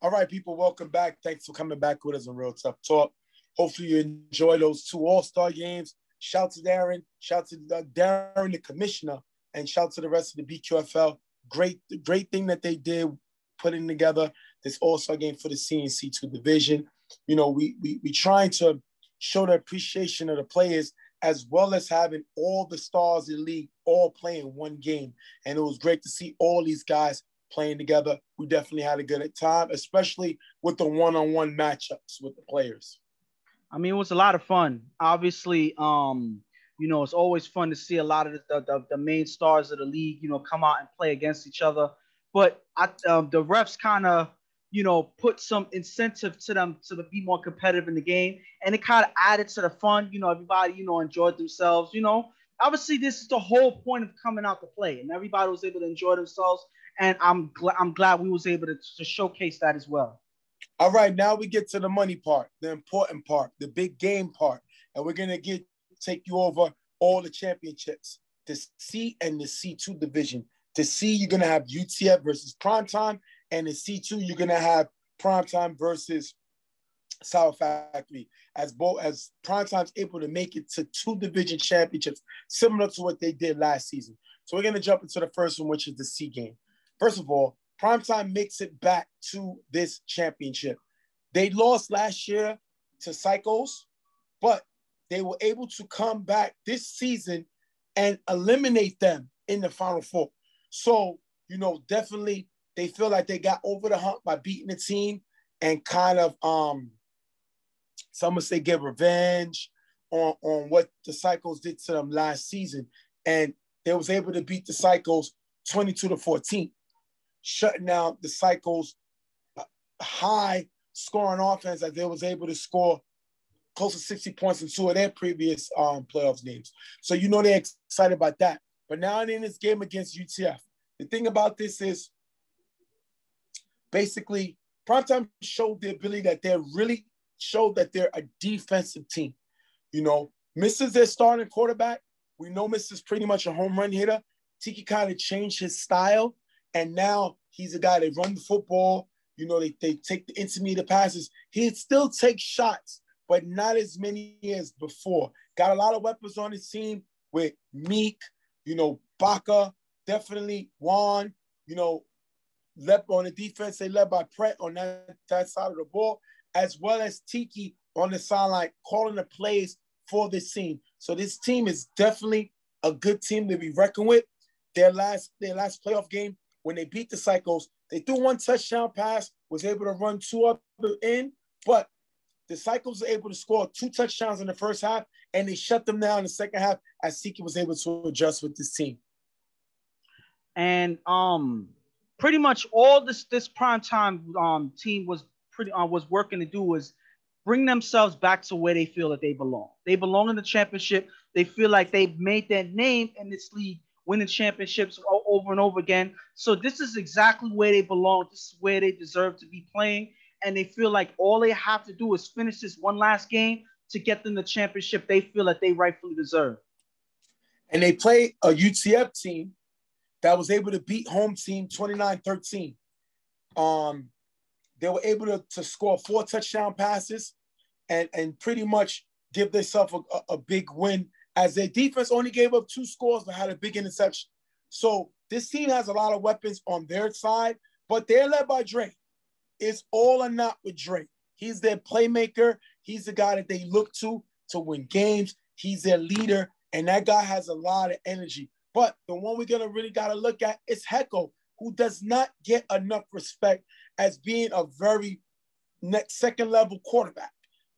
All right, people, welcome back. Thanks for coming back with us on Real Tough Talk. Hopefully you enjoy those two All-Star games. Shout to Darren. Shout to Darren, the commissioner, and shout to the rest of the BQFL. Great thing that they did putting together this All-Star game for the C and C2 division. You know, we trying to show the appreciation of the players as well as having all the stars in the league all playing one game. And it was great to see all these guys playing together. We definitely had a good time, especially with the one-on-one matchups with the players. I mean, it was a lot of fun. Obviously, it's always fun to see a lot of the main stars of the league, come out and play against each other. But the refs kind of, put some incentive to them to be more competitive in the game. And it kind of added to the fun. Everybody, enjoyed themselves. Obviously, this is the whole point of coming out to play. And everybody was able to enjoy themselves. And I'm glad we was able to showcase that as well. All right, now we get to the money part, the important part, the big game part. And we're going to take you over all the championships, the C and the C2 division. The C, you're going to have UTF versus Primetime. And in C2, you're going to have Primetime versus Sour Factory. As Primetime's able to make it to 2 division championships, similar to what they did last season. So we're going to jump into the first one, which is the C game. First of all, Primetime makes it back to this championship. They lost last year to Psychos, but they were able to come back this season and eliminate them in the Final Four. So, definitely they feel like they got over the hump by beating the team and kind of, some would say, get revenge on what the Psychos did to them last season. And they was able to beat the Psychos 22-14. Shutting down the Psychos' high scoring offense, as they was able to score close to 60 points in 2 of their previous playoffs games. So they're excited about that. But now in this game against UTF, the thing about this is basically Primetime showed the ability that they're a defensive team. Misses their starting quarterback. We know Misses pretty much a home run hitter. Tiki kind of changed his style. And now he's a guy that run the football. They take the intermediate passes. He still takes shots, but not as many as before. Got a lot of weapons on his team with Meek, Baca, definitely Juan, led on the defense. They led by Pratt on that side of the ball, as well as Tiki on the sideline calling the plays for this team. So this team is definitely a good team to be reckoned with. Their last playoff game, when they beat the Psychos, they threw 1 touchdown pass, was able to run 2 up in, but the Psychos were able to score 2 touchdowns in the first half, and they shut them down in the second half as Tiki was able to adjust with this team. And pretty much all this Primetime team was working to do was bring themselves back to where they feel that they belong. They belong in the championship. They feel like they've made their name in this league, winning championships over and over again. So this is exactly where they belong. This is where they deserve to be playing. And they feel like all they have to do is finish this one last game to get them the championship they feel that they rightfully deserve. And they play a UTF team that was able to beat home team 29-13. They were able to score 4 touchdown passes and pretty much give themselves a big win, as their defense only gave up 2 scores but had a big interception. So this team has a lot of weapons on their side, but they're led by Dre. It's all or not with Dre. He's their playmaker. He's the guy that they look to win games. He's their leader, and that guy has a lot of energy. But the one we're going to really got to look at is Hecko, who does not get enough respect as being a very second-level quarterback.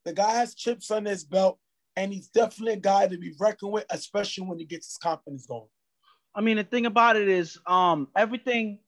The guy has chips on his belt, and he's definitely a guy to be reckoned with, especially when he gets his confidence going. I mean, the thing about it is everything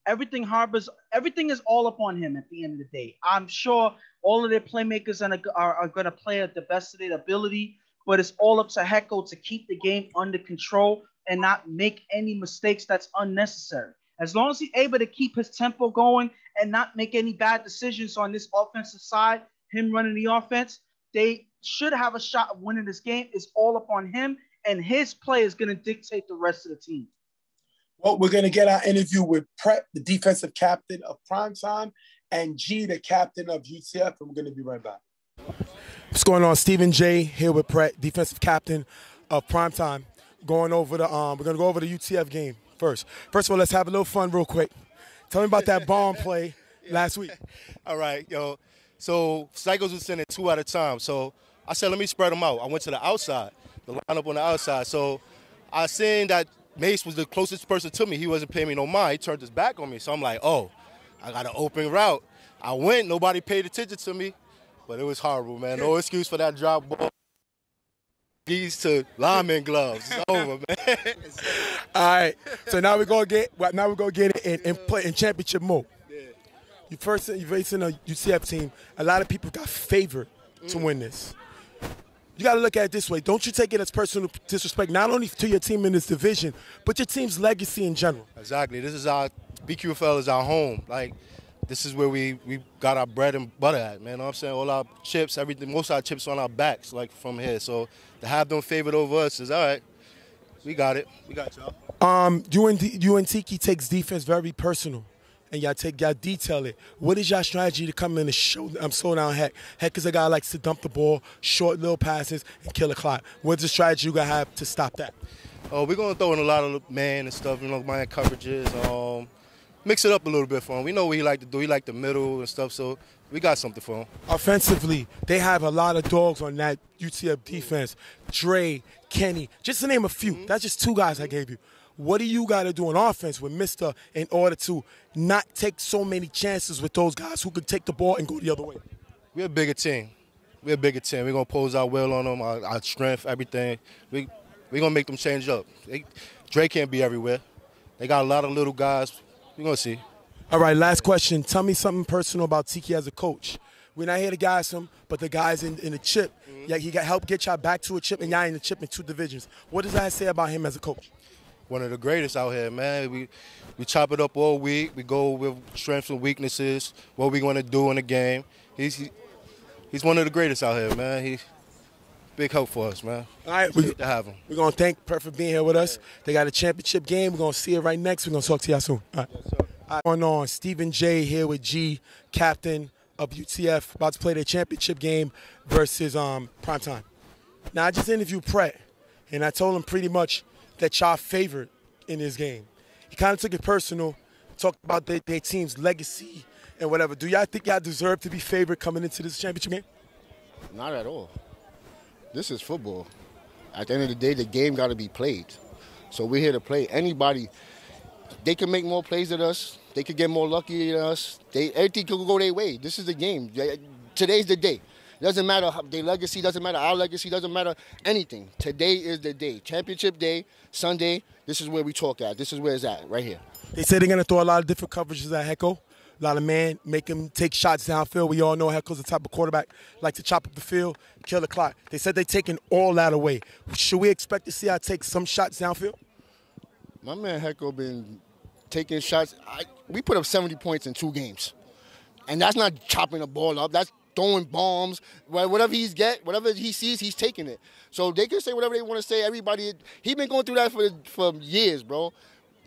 is all upon him at the end of the day. I'm sure all of their playmakers are going to play at the best of their ability, but it's all up to Hecko to keep the game under control and not make any mistakes that's unnecessary. As long as he's able to keep his tempo going and not make any bad decisions on this offensive side, him running the offense, they should have a shot of winning this game. It's all upon him, and his play is going to dictate the rest of the team. Well, we're going to get our interview with Pret, the defensive captain of Primetime, and G, the captain of UTF, and we're going to be right back. What's going on? Stephen J here with Pret, defensive captain of Primetime. Going over the we're going to go over the UTF game first. First of all, let's have a little fun real quick. Tell me about that bomb play last week. All right, yo. So Psychos was sending 2 at a time. So I said, let me spread them out. I went to the outside, the lineup on the outside. So I seen that Mace was the closest person to me. He wasn't paying me no mind. He turned his back on me. So I'm like, oh, I got an open route. I went. Nobody paid attention to me. But it was horrible, man. No excuse for that drop ball. These to lineman gloves. It's over, man. All right. So now we're gonna get it and play in championship mode. Yeah. You're facing a UCF team. A lot of people got favored to win this. You got to look at it this way. Don't you take it as personal disrespect, not only to your team in this division, but your team's legacy in general. Exactly. This is our BQFL is our home. Like, this is where we got our bread and butter at, man. You know what I'm saying? All our chips, everything, most of our chips on our backs, like from here. So to have them favored over us is all right. We got it. We got y'all. You and Tiki takes defense very personal, and y'all detail it. What is y'all strategy to come in and slow down Heck? Heck is a guy who likes to dump the ball, short little passes, and kill a clock. What's the strategy you got to have to stop that? We're going to throw in a lot of man and stuff, man coverages. Mix it up a little bit for him. We know what he like to do. He like the middle and stuff, so we got something for him. Offensively, they have a lot of dogs on that UTF defense. Dre, Kenny, just to name a few. That's just 2 guys I gave you. What do you got to do on offense with Mister in order to not take so many chances with those guys who could take the ball and go the other way? We're a bigger team. We're going to pose our will on them, our strength, everything. We're going to make them change up. Dre can't be everywhere. They got a lot of little guys. We're going to see. All right, last question. Tell me something personal about Tiki as a coach. We're not here to gas him, but the guys in the chip. Yeah, he got help get y'all back to a chip, and y'all in the chip in 2 divisions. What does that say about him as a coach? One of the greatest out here, man. We chop it up all week. We go with strengths and weaknesses, what we want to do in the game. He's one of the greatest out here, man. He's big help for us, man. All right, we to have him. We're going to thank Pret for being here with us. They got a championship game. We're going to see it right next. We're going to talk to y'all soon. All right. Yes, sir. Going on, Stephen J here with G, captain of UTF, about to play their championship game versus Primetime. Now, I just interviewed Pret, and I told him pretty much that y'all favored in this game. He kind of took it personal, talked about their team's legacy and whatever. Do y'all think y'all deserve to be favored coming into this championship game? Not at all. This is football. At the end of the day, the game got to be played. So we're here to play. Anybody, they can make more plays than us. They could get more lucky than us. Everything could go their way. This is the game. Today's the day. Doesn't matter their legacy, doesn't matter our legacy, doesn't matter anything. Today is the day. Championship day, Sunday, this is where we talk at. This is where it's at, right here. They say they're going to throw a lot of different coverages at Hecko. A lot of man, make him take shots downfield. We all know Hecko's the type of quarterback, like to chop up the field, kill the clock. They said they're taking all that away. Should we expect to see I take some shots downfield? My man Hecko been taking shots. We put up 70 points in 2 games. And that's not chopping the ball up. That's throwing bombs. Whatever whatever he sees, he's taking it. So they can say whatever they want to say. Everybody, he been going through that for years, bro.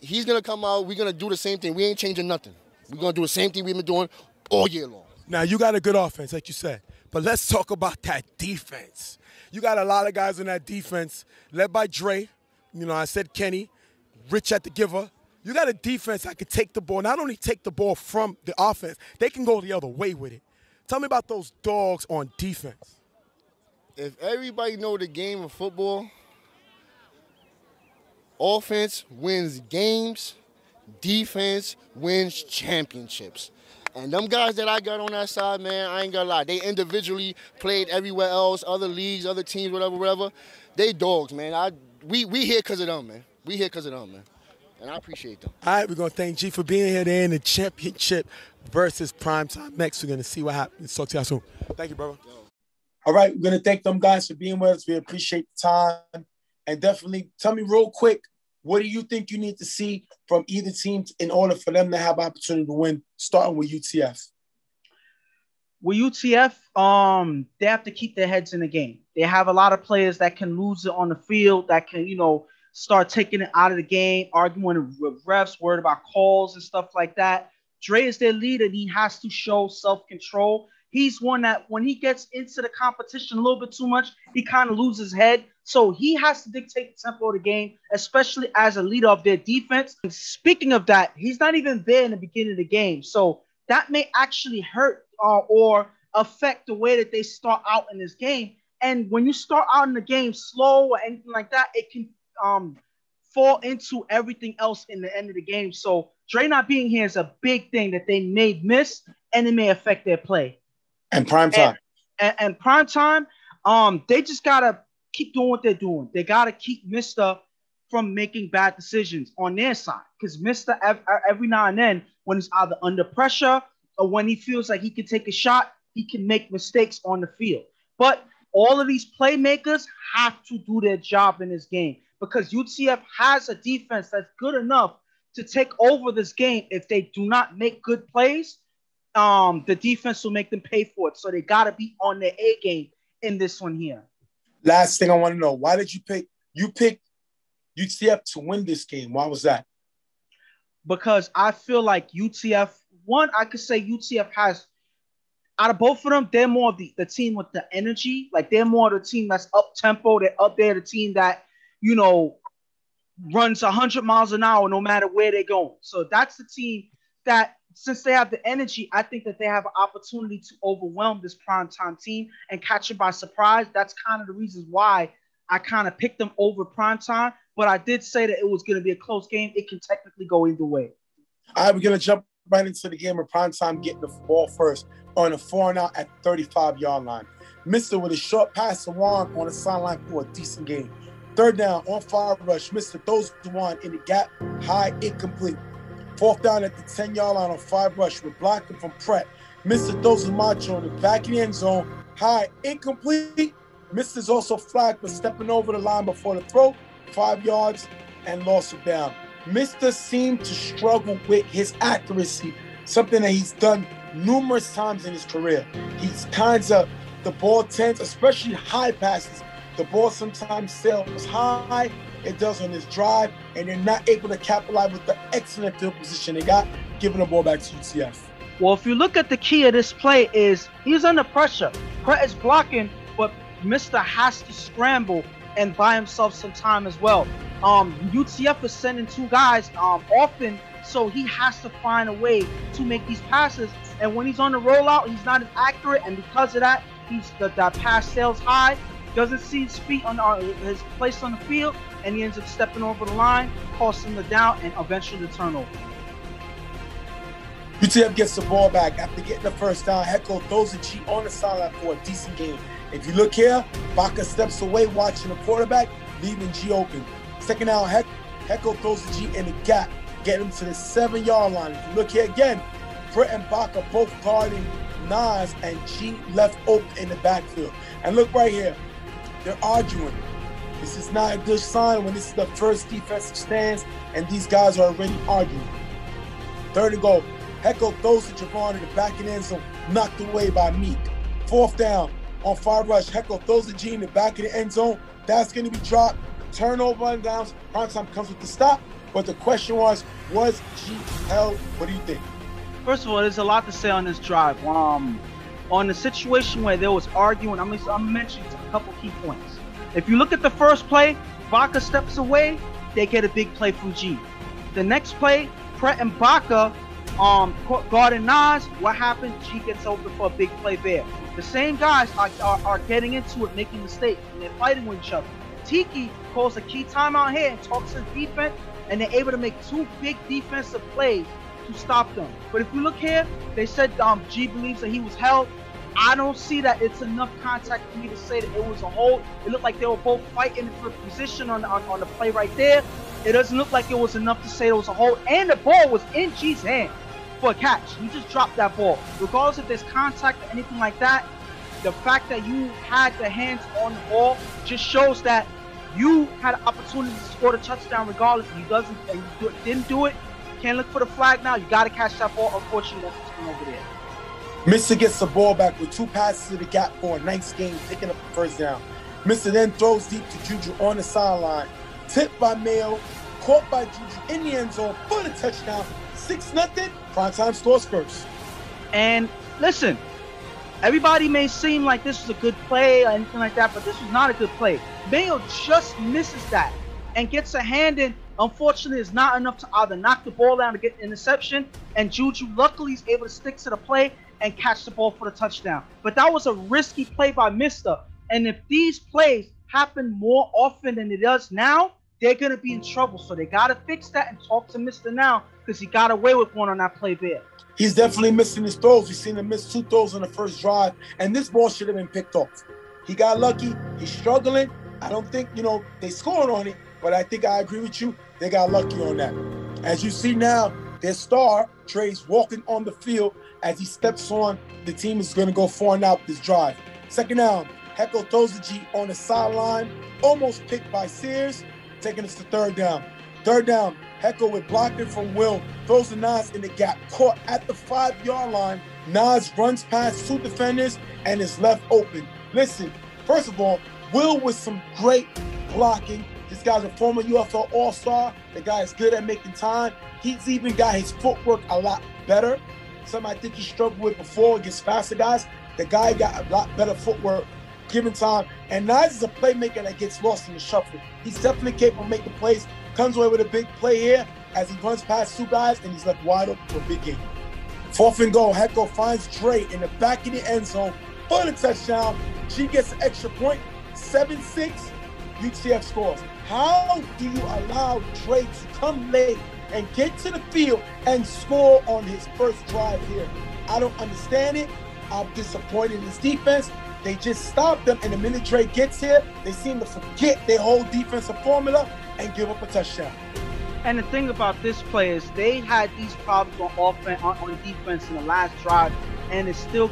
He's going to come out. We're going to do the same thing. We ain't changing nothing. We're going to do the same thing we've been doing all year long. Now, you got a good offense, like you said. But let's talk about that defense. You got a lot of guys on that defense, led by Dre. You know, I said Kenny, Rich at the giver. You got a defense that can take the ball, not only take the ball from the offense, they can go the other way with it. Tell me about those dogs on defense. If everybody know the game of football, offense wins games, defense wins championships. And them guys that I got on that side, man, I ain't gonna lie. They individually played everywhere else, other leagues, other teams, whatever. They dogs, man. We here because of them, man. We here because of them, man. And I appreciate them. All right, we're going to thank G for being here. They're in the championship versus Primetime. Next, we're going to see what happens. Talk to y'all soon. Thank you, brother. All right, we're going to thank them guys for being with us. We appreciate the time. And definitely tell me real quick, what do you think you need to see from either team in order for them to have opportunity to win, starting with UTF? With UTF, they have to keep their heads in the game. They have a lot of players that can lose it on the field, that can, start taking it out of the game, arguing with refs, worried about calls and stuff like that. Dre is their leader, and he has to show self-control. He's one that when he gets into the competition a little bit too much, he kind of loses his head. So he has to dictate the tempo of the game, especially as a leader of their defense. And speaking of that, he's not even there in the beginning of the game. So that may actually hurt or affect the way that they start out in this game. And when you start out in the game slow or anything like that, it can fall into everything else in the end of the game. So Dre not being here is a big thing that they may miss, and it may affect their play. And Primetime. And Primetime, they just got to keep doing what they're doing. They got to keep Mr. from making bad decisions on their side. Because Mr. every now and then, when he's either under pressure or when he feels like he can take a shot, he can make mistakes on the field. But all of these playmakers have to do their job in this game because UTF has a defense that's good enough to take over this game. If they do not make good plays, the defense will make them pay for it. So they got to be on their A game in this one here. Last thing I want to know, why did you pick UTF to win this game? Why was that? Because I feel like UTF, one, I could say UTF has, out of both of them, they're more of the team with the energy. Like, they're more of the team that's up-tempo. They're up there, the team that, you know, runs 100 miles an hour no matter where they're going. So that's the team that, since they have the energy, I think that they have an opportunity to overwhelm this Primetime team and catch it by surprise. That's kind of the reasons why I kind of picked them over Primetime. But I did say that it was going to be a close game. It can technically go either way. All right, we're going to jump right into the game of Primetime getting the ball first on a 4-and-out at 35-yard line. Mr. with a short pass to Juan on the sideline for a decent game. Third down on fire rush. Mr. throws to Juan in the gap, high, incomplete. Fourth down at the 10-yard line on 5 rush. We're blocking from Pratt. Mr. throws to Macho in the back of the end zone. High, incomplete. Mr.'s also flagged for stepping over the line before the throw. 5 yards and loss of down. Mr. seemed to struggle with his accuracy, something that he's done numerous times in his career. He's kinds of, the ball tends, especially high passes, the ball sometimes sails high. It does on his drive, and they're not able to capitalize with the excellent field position they got, giving the ball back to UCF. Well, if you look at the key of this play is he's under pressure. Pratt is blocking, but Mr. has to scramble and buy himself some time as well. UTF is sending 2 guys often, so he has to find a way to make these passes. And when he's on the rollout, he's not as accurate, and because of that, that pass sails high, doesn't see his feet on his place on the field, and he ends up stepping over the line, costing the down, and eventually the turnover. UTF gets the ball back after getting the first down. Heckel throws a G on the sideline for a decent game. If you look here, Baca steps away watching the quarterback, leaving G open. Second down, Heckel throws the G in the gap, getting him to the 7-yard line. If you look here again, Brett and Baca both guarding Nas, and G left open in the backfield. And look right here, they're arguing. This is not a good sign when this is the first defensive stance and these guys are already arguing. Third and goal. Heckel throws to Javon in the back of the end zone, knocked away by Meek. Fourth down on 5 rush. Heckel throws the G in the back of the end zone. That's going to be dropped. Turnover and downs. Primetime comes with the stop. But the question was G held? What do you think? First of all, there's a lot to say on this drive. On the situation where there was arguing, I'm mentioning a couple key points. If you look at the first play, Baca steps away, they get a big play from G. The next play, Pratt and Baca guarding Nas. What happened? G gets open for a big play there. The same guys are getting into it, making mistakes, and they're fighting with each other. Tiki calls a key timeout here and talks to the defense, and they're able to make 2 big defensive plays to stop them. But if you look here, they said G believes that he was held. I don't see that it's enough contact for me to say that it was a hold. It looked like they were both fighting for position on the play right there. It doesn't look like it was enough to say it was a hold. And the ball was in G's hand for a catch. He just dropped that ball. Regardless if there's contact or anything like that, the fact that you had the hands on the ball just shows that you had an opportunity to score the touchdown regardless. If he doesn't, and you didn't do it, you can't look for the flag now. You got to catch that ball. Unfortunately, that's what's going over there. Mr. gets the ball back with 2 passes to the gap for a nice game, picking up the first down. Mr. then throws deep to Juju on the sideline. tipped by Mayo, caught by Juju in the end zone for the touchdown. 6-0. Primetime scores first. And listen, everybody may seem like this was a good play or anything like that, but this was not a good play. Mayo just misses that and gets a hand in. Unfortunately, it's not enough to either knock the ball down to get an interception, and Juju luckily is able to stick to the play and catch the ball for the touchdown. But that was a risky play by Mister. And if these plays happen more often than it does now, they're going to be in trouble. So they got to fix that and talk to Mister now, because he got away with one on that play there. He's definitely missing his throws. We've seen him miss 2 throws on the first drive, and this ball should have been picked off. He got lucky. He's struggling. I don't think, they scored on it, but I think I agree with you. They got lucky on that. As you see now, their star, Dre's walking on the field as he steps on. The team is going to go 4-and-out this drive. Second down, Heckel throws the G on the sideline, almost picked by Sears, taking us to third down. Third down, Heckel with blocking from Will, throws the Nas in the gap, caught at the 5-yard line. Nas runs past 2 defenders and is left open. Listen, first of all, Will with some great blocking. This guy's a former UFL All-Star. The guy is good at making time. He's even got his footwork a lot better. Something I think he struggled with before against faster guys. The guy got a lot better footwork given time. And Nas is a playmaker that gets lost in the shuffle. He's definitely capable of making plays. Comes away with a big play here as he runs past 2 guys and he's left wide open for a big game. 4th and goal, Heckel finds Dre in the back of the end zone for the touchdown. She gets an extra point. 7-6, UTF scores. How do you allow Dre to come late and get to the field and score on his first drive here? I don't understand it. I'm disappointed in his defense. They just stopped them, and the minute Dre gets here, they seem to forget their whole defensive formula and give up a touchdown. And the thing about this play is they had these problems on offense, on defense in the last drive, and it's still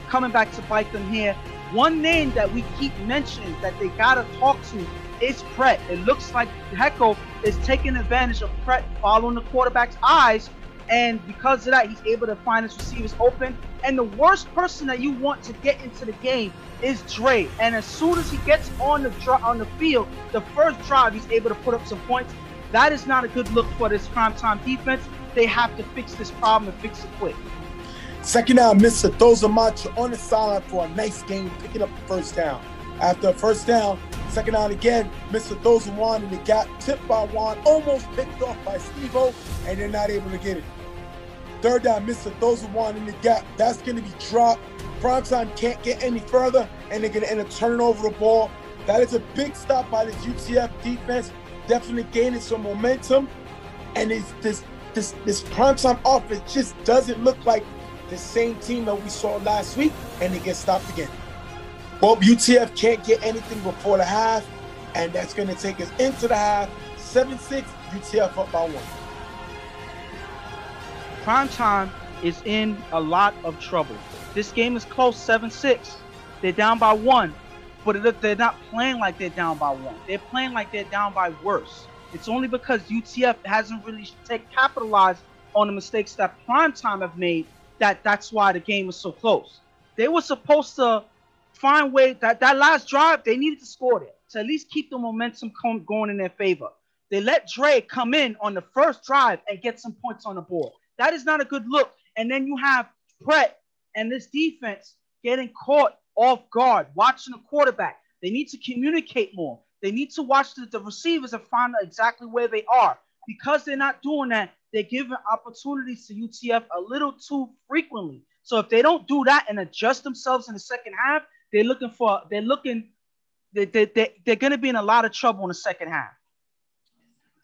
coming back to bite them here. One name that we keep mentioning that they gotta talk to is Brett. It looks like Heckel is taking advantage of Brett following the quarterback's eyes, and because of that, he's able to find his receivers open. And the worst person that you want to get into the game is Dre. And as soon as he gets on the field, the first drive, he's able to put up some points. That is not a good look for this primetime defense. They have to fix this problem and fix it quick. Second down, Mr. throws a macho on the sideline for a nice game, picking up the first down. After a first down, second down again, Mr. throws a Juan in the gap, tipped by Juan, almost picked off by Steve-O, and they're not able to get it. Third down, Mr. throws a Juan in the gap. That's going to be dropped. Primetime can't get any further, and they're going to end up turning over the ball. That is a big stop by this UTF defense, definitely gaining some momentum. And this Primetime offense just doesn't look like the same team that we saw last week, and they get stopped again. Well, UTF can't get anything before the half, and that's going to take us into the half. 7-6, UTF up by 1. Primetime is in a lot of trouble. This game is close, 7-6. They're down by 1, but they're not playing like they're down by 1. They're playing like they're down by worse. It's only because UTF hasn't really capitalized on the mistakes that Primetime have made that's why the game was so close. They were supposed to find way that last drive, they needed to score there to at least keep the momentum going in their favor. They let Dre come in on the first drive and get some points on the board. That is not a good look. And then you have Brett and this defense getting caught off guard, watching the quarterback. They need to communicate more. They need to watch the receivers and find out exactly where they are. Because they're not doing that, they're giving opportunities to UTF a little too frequently. So if they don't do that and adjust themselves in the second half, they're going to be in a lot of trouble in the second half.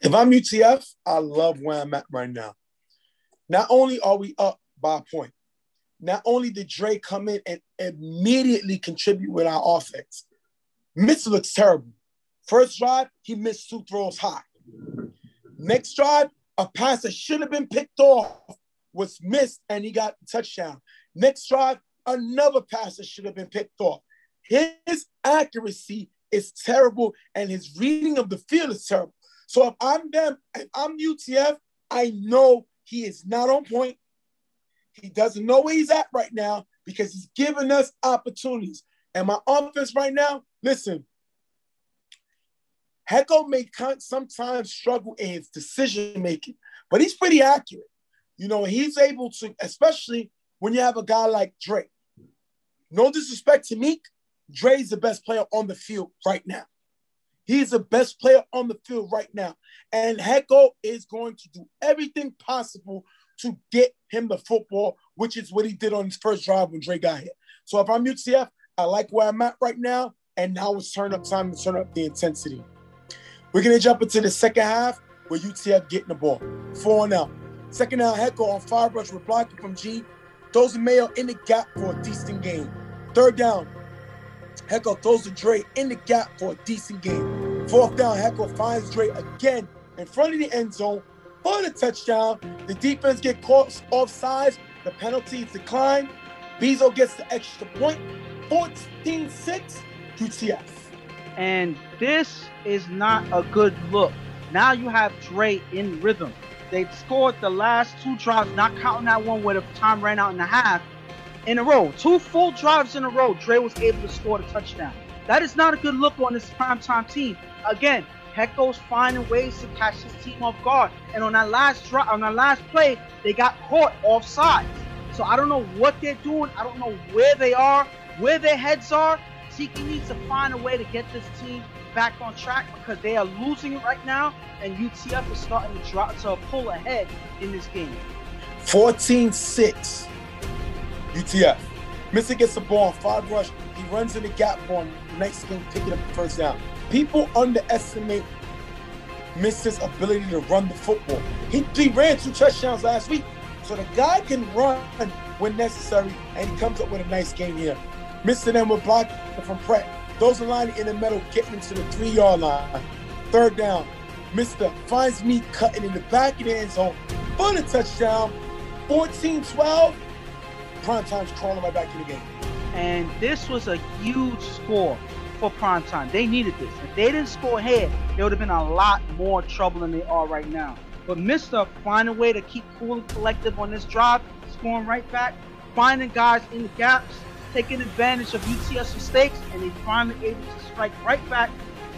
If I'm UTF, I love where I'm at right now. Not only are we up by a point, not only did Dre come in and immediately contribute with our offense. Mitchell looks terrible. First drive, he missed 2 throws high. Next drive, a pass that should have been picked off was missed, and he got the touchdown. Next drive, another pass that should have been picked off. His accuracy is terrible, and his reading of the field is terrible. So if I'm UTF, I know he is not on point. He doesn't know where he's at right now because he's giving us opportunities. And my offense right now, listen, Hecko may sometimes struggle in his decision making, but he's pretty accurate. You know, he's able to, especially when you have a guy like Dre. No disrespect to Meek, Dre's the best player on the field right now. He's the best player on the field right now. And Hecko is going to do everything possible to get him the football, which is what he did on his first drive when Dre got here. So if I'm UCF, I like where I'm at right now, and now it's time to turn up the intensity. We're going to jump into the second half with UTF getting the ball. 4-0. Second down, Hecko on fire brush with blocking from G. Throws to Mayo in the gap for a decent gain. Third down, Hecko throws to Dre in the gap for a decent gain. Fourth down, Hecko finds Dre again in front of the end zone for the touchdown. The defense get caught offsides. The penalty is declined. Bezo gets the extra point. 14-6, UTF. And this is not a good look. Now you have Dre in rhythm. They scored the last 2 drives, not counting that one where the time ran out in a half, in a row. 2 full drives in a row, Dre was able to score the touchdown. That is not a good look on this primetime team. Again, Hecko's finding ways to catch his team off guard. And on that last play, they got caught offside. So I don't know what they're doing. I don't know where they are, where their heads are. Tiki needs to find a way to get this team back on track because they are losing it right now, and UTF is starting to pull ahead in this game. 14-6, UTF. Mr. gets the ball on 5 rush. He runs in the gap for a nice game, picking up the first down. People underestimate Mr.'s ability to run the football. He ran 2 touchdowns last week, so the guy can run when necessary, and he comes up with a nice game here. Mr. then will block from Pratt. Those are lining in the middle, getting into the 3-yard line. Third down. Mr. finds me cutting in the back of the end zone for the touchdown. 14-12. Primetime's crawling right back in the game. And this was a huge score for Primetime. They needed this. If they didn't score here, there would have been a lot more trouble than they are right now. But Mr. find a way to keep cool and collective on this drive, scoring right back, finding guys in the gaps, taking advantage of UTS mistakes, and they finally able to strike right back,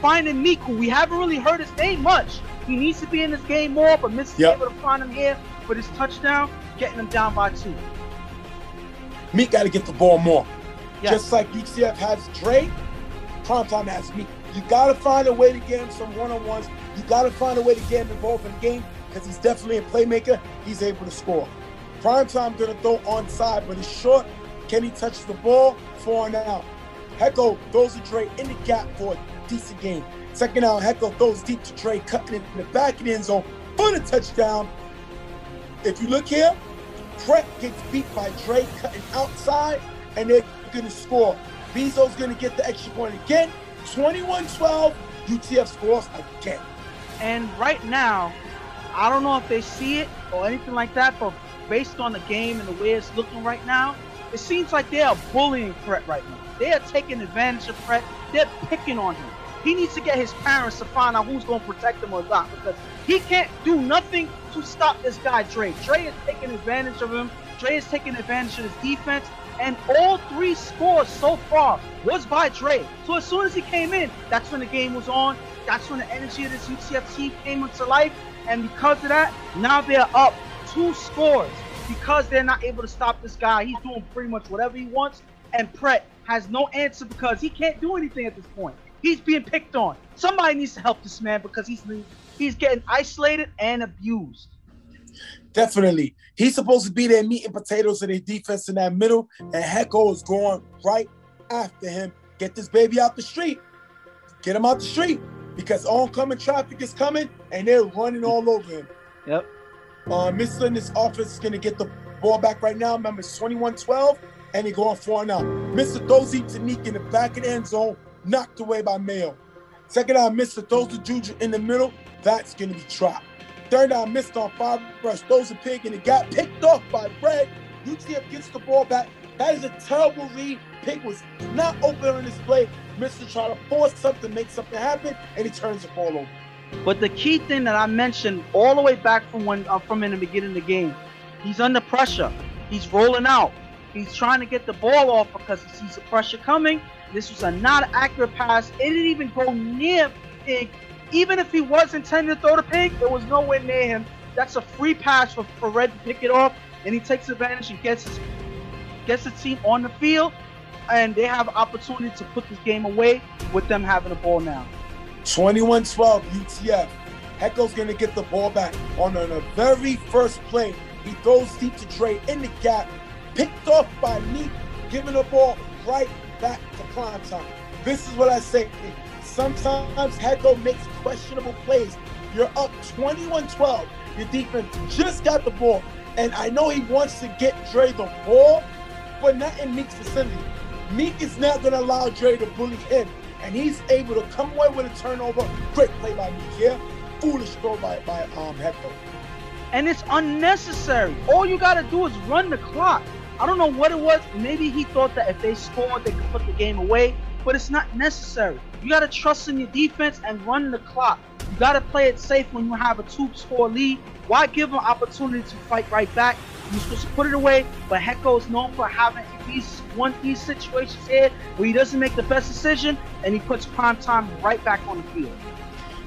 finding Meek, who we haven't really heard his name much. He needs to be in this game more, but Mr. able to find him here for this touchdown, getting them down by 2. Meek got to get the ball more. Yes. Just like UCF has Dre, Primetime has Meek. You got to find a way to get him some one-on-ones. You got to find a way to get him involved in the game because he's definitely a playmaker. He's able to score. Primetime going to throw onside, but it's short. Kenny touches the ball, 4-out. Hecko throws to Dre in the gap for a decent game. Second down, Hecko throws deep to Dre, cutting it in the back of the end zone for the touchdown. If you look here, Brett gets beat by Dre cutting outside, and they're going to score. Bezo's going to get the extra point again. 21-12, UTF scores again. And right now, I don't know if they see it or anything like that, but based on the game and the way it's looking right now, it seems like they are bullying Brett right now. They are taking advantage of Brett. They're picking on him. He needs to get his parents to find out who's going to protect him or not, because he can't do nothing to stop this guy, Dre. Dre is taking advantage of him. Dre is taking advantage of his defense. And all 3 scores so far was by Dre. So as soon as he came in, that's when the game was on. That's when the energy of this UCF team came into life. And because of that, now they're up 2 scores. Because they're not able to stop this guy. He's doing pretty much whatever he wants. And Brett has no answer because he can't do anything at this point. He's being picked on. Somebody needs to help this man because he's getting isolated and abused. Definitely. He's supposed to be their meat and potatoes of their defense in that middle, and Hecko is going right after him. Get this baby out the street. Get him out the street because oncoming traffic is coming, and they're running all over him. Yep. Mr. in this offense is going to get the ball back right now. Remember, it's 21-12, and they're going 4-0. Mr. throws deep to Neek in the back of the end zone, knocked away by Mayo. Second down, Mr. throws to Juju in the middle. That's going to be trapped. Third down, missed on 5 rush. Throws a pig in the gap. Picked off by Fred. UTF gets the ball back. That is a terrible read. Pig was not open on this play. Mr. trying to force something, make something happen, and he turns the ball over. But the key thing that I mentioned all the way back from in the beginning of the game, he's under pressure. He's rolling out. He's trying to get the ball off because he sees the pressure coming. This was a not accurate pass. It didn't even go near Pig even if he was intending to throw the pig, it was nowhere near him. That's a free pass for Red to pick it off, and he takes advantage and gets the team on the field, and they have an opportunity to put this game away with them having the ball now. 21-12 UTF. Hecko's going to get the ball back on the very first play. He throws deep to Dre in the gap, picked off by Meek, giving the ball right back to Primetime. This is what I say. Sometimes Hecko makes questionable plays. You're up 21-12. Your defense just got the ball. And I know he wants to get Dre the ball, but not in Meek's vicinity. Meek is not going to allow Dre to bully him. And he's able to come away with a turnover. Great play by Meek here. Foolish throw by Hecko. And it's unnecessary. All you got to do is run the clock. I don't know what it was. Maybe he thought that if they scored, they could put the game away. But it's not necessary. You got to trust in your defense and run the clock. You got to play it safe when you have a 2-score lead. Why give him an opportunity to fight right back? You're supposed to put it away, but Hecko is known for having these situations here where he doesn't make the best decision and he puts Primetime right back on the field.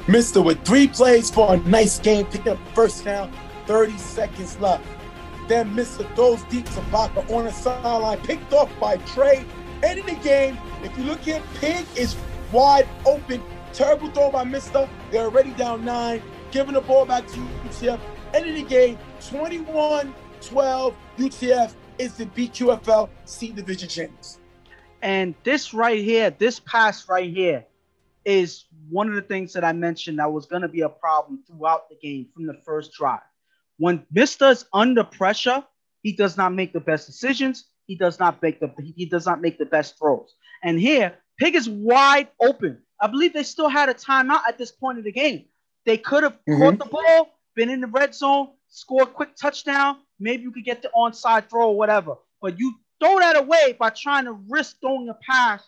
Mister with 3 plays for a nice game, picking up first down, 30 seconds left. Then Mister throws deep to Baca on the sideline, picked off by Trey. Ending the game, if you look here, Pig is wide open. Terrible throw by Mister. They're already down 9, giving the ball back to UTF. Ending the game, 21-12. UTF is the BQFL C-Division champions. And this right here, this pass right here, is one of the things that I mentioned that was going to be a problem throughout the game from the first drive. When Mister's under pressure, he does not make the best decisions. He does not make the best throws. And here, Pig is wide open. I believe they still had a timeout at this point of the game. They could have caught the ball, been in the red zone, scored a quick touchdown. Maybe you could get the onside throw or whatever. But you throw that away by trying to risk throwing a pass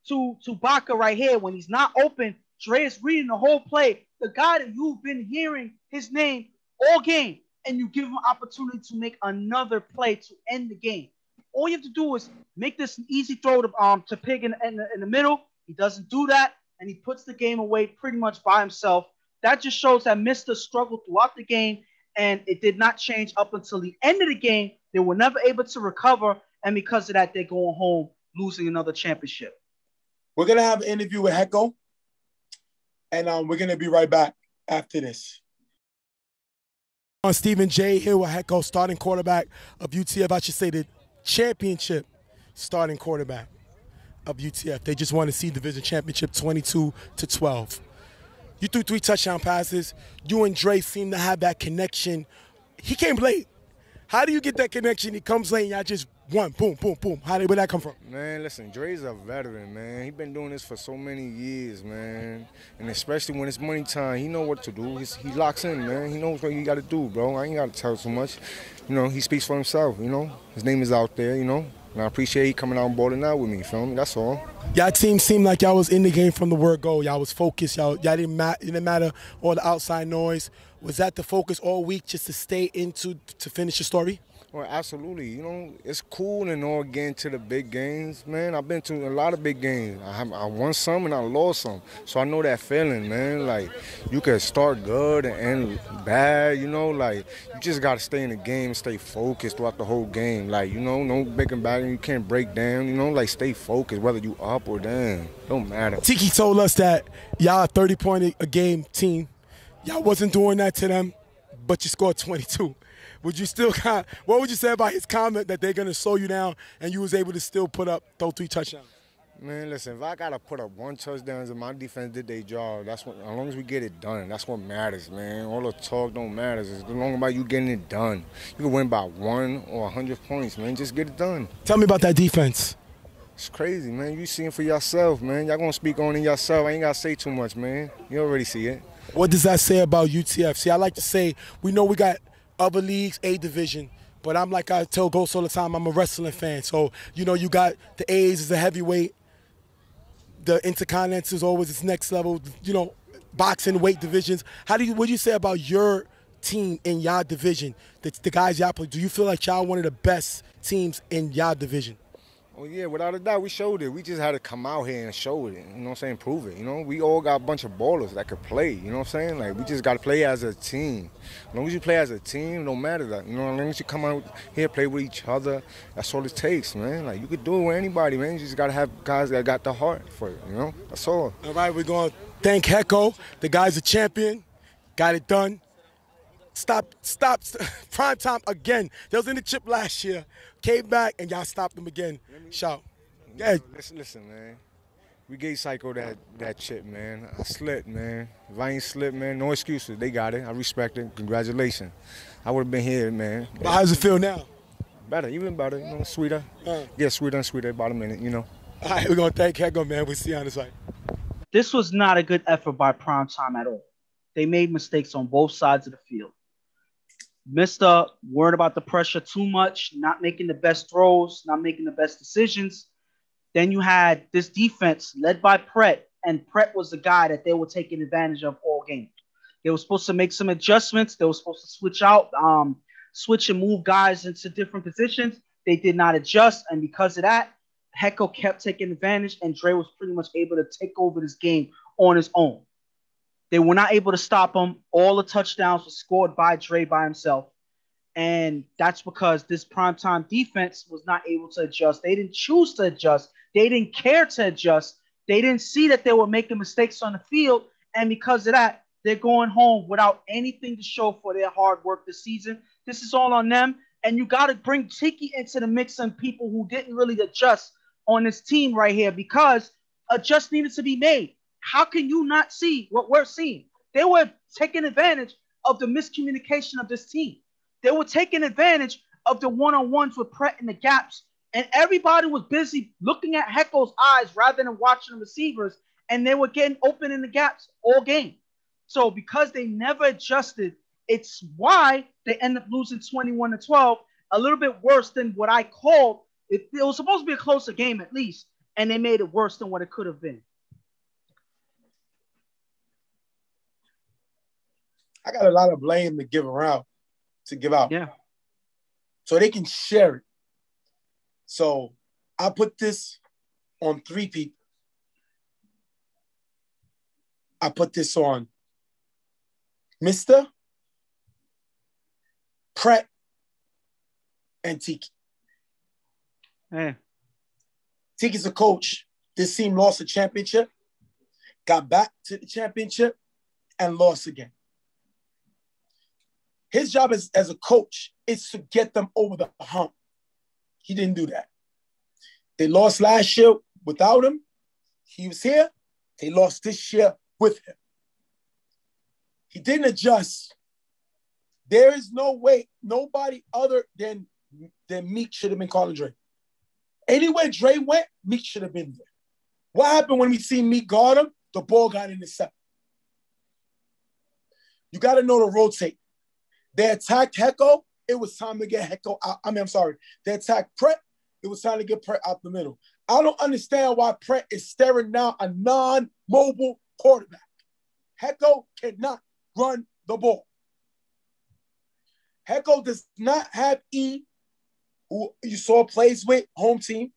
to Baca right here when he's not open. Dre is reading the whole play. The guy that you've been hearing his name all game, and you give him an opportunity to make another play to end the game. All you have to do is make this an easy throw to Pig in the middle. He doesn't do that, and he puts the game away pretty much by himself. That just shows that Mister struggled throughout the game, and it did not change up until the end of the game. They were never able to recover, and because of that, they're going home losing another championship. We're going to have an interview with Hecko, and we're going to be right back after this. Stephen J. here with Hecko, starting quarterback of UTF. I should say the championship starting quarterback of UTF. They just won the C-Division championship 22-12. You threw 3 touchdown passes. You and Dre seem to have that connection. He came late. How do you get that connection? He comes late and y'all just won. Boom, boom, boom. Where'd that come from? Man, listen, Dre's a veteran, man. He been doing this for so many years, man. And especially when it's money time, he know what to do. He locks in, man. He knows what he got to do, bro. I ain't got to tell too much. You know, he speaks for himself, you know. His name is out there, you know. And I appreciate he coming out and balling out with me, you feel me? That's all. Y'all team seemed like y'all was in the game from the word go. Y'all was focused. Y'all didn't matter all the outside noise. Was that the focus all week, just to stay to finish the story? Well, absolutely. You know, it's cool and all getting to the big games, man. I've been to a lot of big games. I won some and I lost some. So I know that feeling, man. Like, you can start good and end bad, you know. Like, you just got to stay in the game and stay focused throughout the whole game. Like, you know, no breaking back and you can't break down, you know. Like, stay focused whether you up or down. Don't matter. Tiki told us that y'all a 30-point-a-game team. Y'all wasn't doing that to them, but you scored 22. Would you still what would you say about his comment that they're going to slow you down and you was able to still throw 3 touchdowns? Man, listen, if I got to put up 1 touchdown and my defense did their job, that's what, as long as we get it done, that's what matters, man. All the talk don't matter. It's long about you getting it done. You can win by 1 or 100 points, man. Just get it done. Tell me about that defense. It's crazy, man. You see it for yourself, man. Y'all going to speak on it yourself. I ain't got to say too much, man. You already see it. What does that say about UTF? See, I like to say, we know we got other leagues, A division, but I'm like I tell Ghost all the time, I'm a wrestling fan. So, you know, you got the A's as a heavyweight, the Intercontinental is always its next level, you know, boxing, weight divisions. What do you say about your team in y'all division, the guys y'all play? Do you feel like y'all one of the best teams in y'all division? Oh, yeah, without a doubt, we showed it. We just had to come out here and show it, you know what I'm saying, prove it, you know? We all got a bunch of ballers that could play, you know what I'm saying? Like, we just got to play as a team. As long as you play as a team, no matter that, you know, as long as you come out here, play with each other, that's all it takes, man. Like, you could do it with anybody, man. You just got to have guys that got the heart for it, you know? That's all. All right, we're going to thank Hecko. The guy's a champion. Got it done. Stop Primetime again. They was in the chip last year. Came back, and y'all stopped them again. Shout. Yeah. Listen, man. We gave Psycho that chip, man. I slipped, man. If I ain't slipped, man, no excuses. They got it. I respect it. Congratulations. I would have been here, man. But how does it feel now? Better, even better, you know, sweeter. Yeah, sweeter and sweeter about a minute, you know. All right, we're going to thank Hecko, man. We'll see you on the site. This was not a good effort by Primetime at all. They made mistakes on both sides of the field. Mr. Worried about the pressure too much, not making the best throws, not making the best decisions. Then you had this defense led by Pret, and Pret was the guy that they were taking advantage of all game. They were supposed to make some adjustments. They were supposed to switch and move guys into different positions. They did not adjust, and because of that, Hecko kept taking advantage, and Dre was pretty much able to take over this game on his own. They were not able to stop him. All the touchdowns were scored by Dre by himself. And that's because this Primetime defense was not able to adjust. They didn't choose to adjust. They didn't care to adjust. They didn't see that they were making mistakes on the field. And because of that, they're going home without anything to show for their hard work this season. This is all on them. And you got to bring Tiki into the mix and people who didn't really adjust on this team right here because adjust needed to be made. How can you not see what we're seeing? They were taking advantage of the miscommunication of this team. They were taking advantage of the one-on-ones with Pret in the gaps, and everybody was busy looking at Hecko's eyes rather than watching the receivers, and they were getting open in the gaps all game. So because they never adjusted, it's why they end up losing 21-12, a little bit worse than what I called. It was supposed to be a closer game at least, and they made it worse than what it could have been. I got a lot of blame to give out. Yeah. So they can share it. So I put this on 3 people. I put this on Mr. Pret and Tiki. Hey. Tiki's a coach. This team lost a championship, got back to the championship, and lost again. His job as a coach is to get them over the hump. He didn't do that. They lost last year without him. He was here. They lost this year with him. He didn't adjust. There is no way nobody other than Meek should have been calling Dre. Anywhere Dre went, Meek should have been there. What happened when we see Meek guard him? The ball got intercepted. You got to know to rotate. They attacked Hecko. It was time to get Hecko out. They attacked Pret. It was time to get Pret out the middle. I don't understand why Pret is staring down a non-mobile quarterback. Hecko cannot run the ball. Hecko does not have E, who you saw plays with, home team,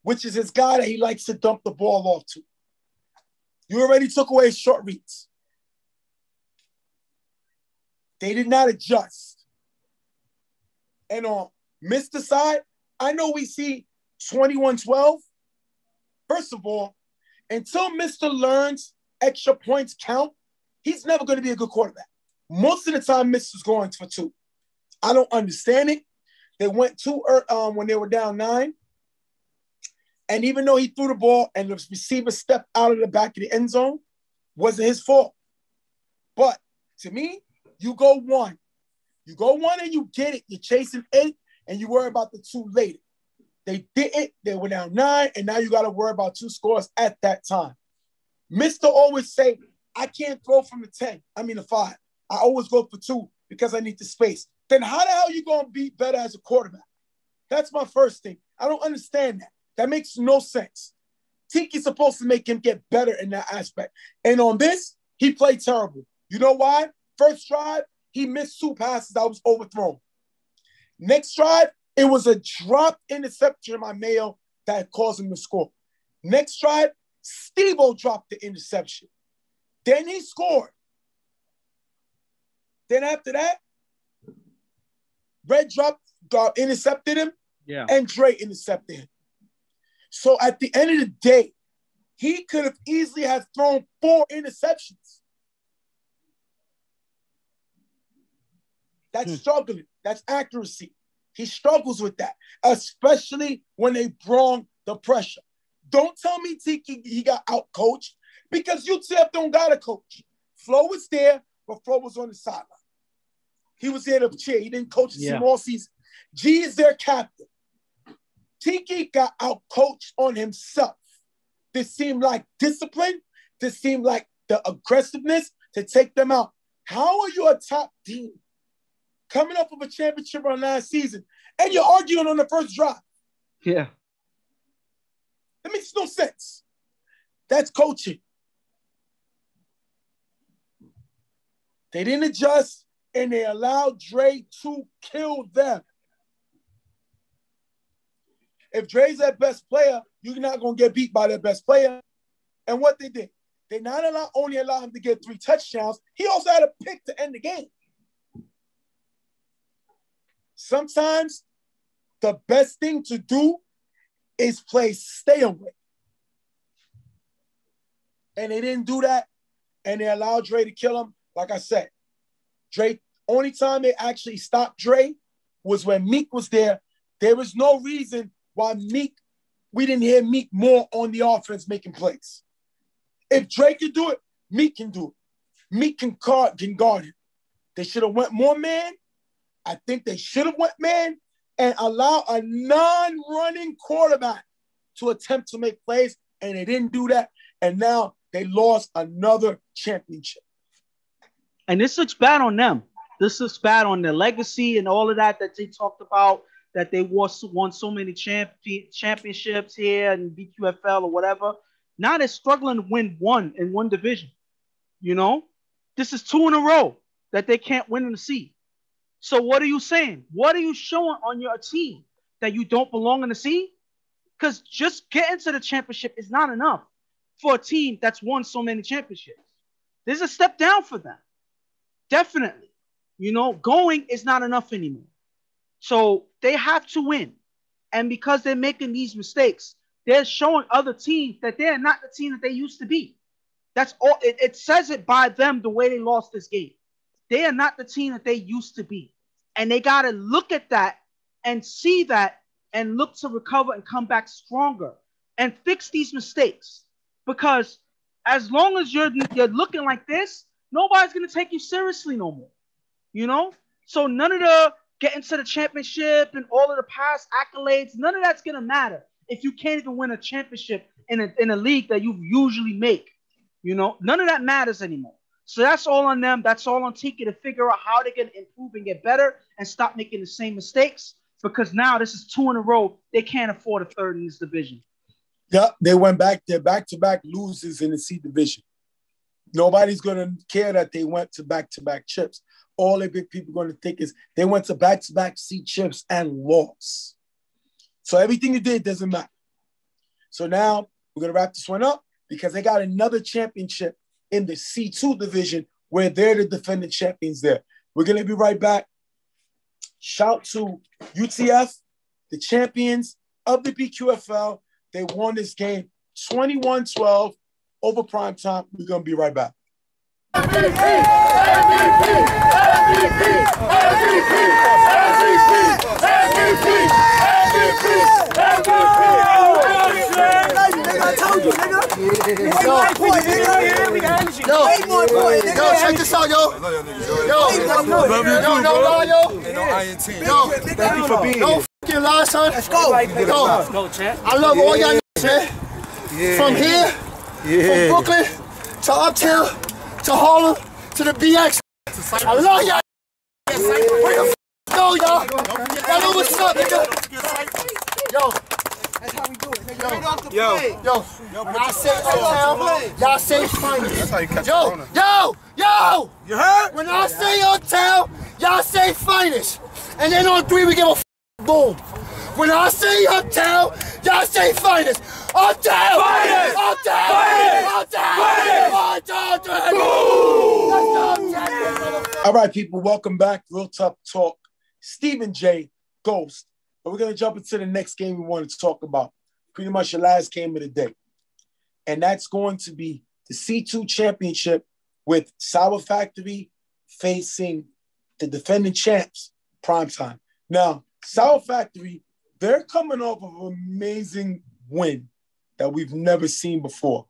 which is his guy that he likes to dump the ball off to. You already took away his short reads. They did not adjust. And on Mr. side, I know we see 21-12. First of all, until Mr. learns extra points count, he's never going to be a good quarterback. Most of the time, Mr.'s going for 2. I don't understand it. They went 2 when they were down 9. And even though he threw the ball and the receiver stepped out of the back of the end zone, wasn't his fault. But to me, you go 1. You go 1 and you get it. You're chasing 8 and you worry about the 2 later. They didn't. They were down 9 and now you got to worry about 2 scores at that time. Mr. always say, I can't throw from the 5. I always go for 2 because I need the space. Then how the hell are you going to be better as a quarterback? That's my first thing. I don't understand that. That makes no sense. Tiki's supposed to make him get better in that aspect. And on this, he played terrible. You know why? First drive, he missed 2 passes that was overthrown. Next drive, it was a dropped interception by Mayo that caused him to score. Next drive, Steve-O dropped the interception. Then he scored. Then after that, Red intercepted him, and Dre intercepted him. So at the end of the day, he could have easily have thrown 4 interceptions. That's struggling. That's accuracy. He struggles with that, especially when they brought the pressure. Don't tell me Tiki he got out-coached because UTF don't got a coach. Flo was there, but Flo was on the sideline. He was there to cheer. He didn't coach the team all season. G is their captain. Tiki got out-coached on himself. This seemed like discipline. This seemed like the aggressiveness to take them out. How are you a top team coming up with a championship on last season and you're arguing on the first drive? Yeah. That makes no sense. That's coaching. They didn't adjust, and they allowed Dre to kill them. If Dre's their best player, you're not going to get beat by their best player. And what they did, they not only allowed him to get 3 touchdowns, he also had a pick to end the game. Sometimes the best thing to do is play stay away. And they didn't do that, and they allowed Dre to kill him. Like I said, Dre, only time they actually stopped Dre was when Meek was there. There was no reason why we didn't hear Meek more on the offense making plays. If Dre can do it, Meek can do it. Meek can guard him. They should have went more man. I think they should have went man and allow a non-running quarterback to attempt to make plays, and they didn't do that. And now they lost another championship. And this looks bad on them. This looks bad on their legacy and all of that they talked about, that they won so many championships here in BQFL or whatever. Now they're struggling to win one in one division. You know? This is 2 in a row that they can't win in the C. So what are you saying? What are you showing on your team? That you don't belong in the C? Because just getting to the championship is not enough for a team that's won so many championships. There's a step down for them. Definitely. You know, going is not enough anymore. So they have to win. And because they're making these mistakes, they're showing other teams that they're not the team that they used to be. That's all. It says it by them the way they lost this game. They are not the team that they used to be. And they got to look at that and see that and look to recover and come back stronger and fix these mistakes. Because as long as you're looking like this, nobody's going to take you seriously no more. You know? So none of the getting to the championship and all of the past accolades, none of that's going to matter if you can't even win a championship in a league that you usually make. You know? None of that matters anymore. So that's all on them. That's all on Tiki to figure out how they can improve and get better and stop making the same mistakes, because now this is 2 in a row. They can't afford a third in this division. Yeah, they went back. They're back-to-back losers in the C division. Nobody's going to care that they went to back-to-back chips. All the big people are going to think is they went to back-to-back C chips and lost. So everything you did doesn't matter. So now we're going to wrap this one up because they got another championship in the C2 division where they're the defending champions there. We're going to be right back. Shout to UTF, the champions of the BQFL. They won this game 21-12 over Primetime. We're going to be right back. I told you, nigga. Yo, check this out, yo. Thank you for being here. Don't f***ing lie, son. Let's go. Yo, I love all y'all niggas, man. From here, from Brooklyn to Uptown to Harlem to the BX. I love y'all. Where the f*** go, y'all? Y'all know what's up, nigga. Yo. That's how we do it, nigga. Yo, when I say Uptown, y'all say finest. That's how you catch yo! You heard? When I say Uptown, y'all say finest. And then on 3, we give a boom. When I say Uptown, Y'all say fighters. On down. Fighters. On down. Fighters. On down. 1, 2, 3. All right, people, welcome back. Real Tough Talk. Stephen J. Ghost. But we're going to jump into the next game we want to talk about. Pretty much the last game of the day. And that's going to be the C2 championship with Sour Factory facing the defending champs, Primetime. Now, Sour Factory, they're coming off of an amazing win that we've never seen before.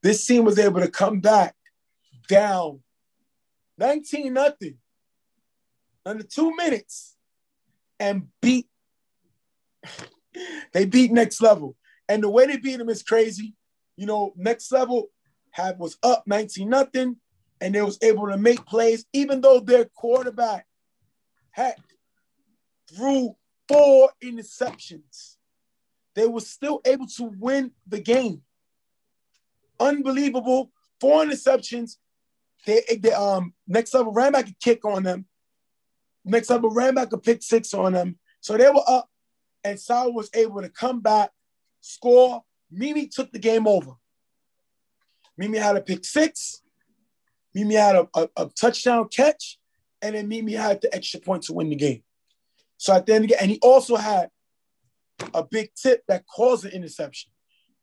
This team was able to come back down 19-0 under 2 minutes and beat Next Level. And the way they beat them is crazy. You know, Next Level was up 19-0, and they was able to make plays, even though their quarterback threw 4 interceptions. They were still able to win the game. Unbelievable. 4 interceptions. Next Level ran back a kick on them. Next Level ran back a pick 6 on them. So they were up, and Sour was able to come back, score. Mimi took the game over. Mimi had a pick 6. Mimi had a touchdown catch, and then Mimi had the extra point to win the game. So at the end of the game, and he also had a big tip that caused an interception.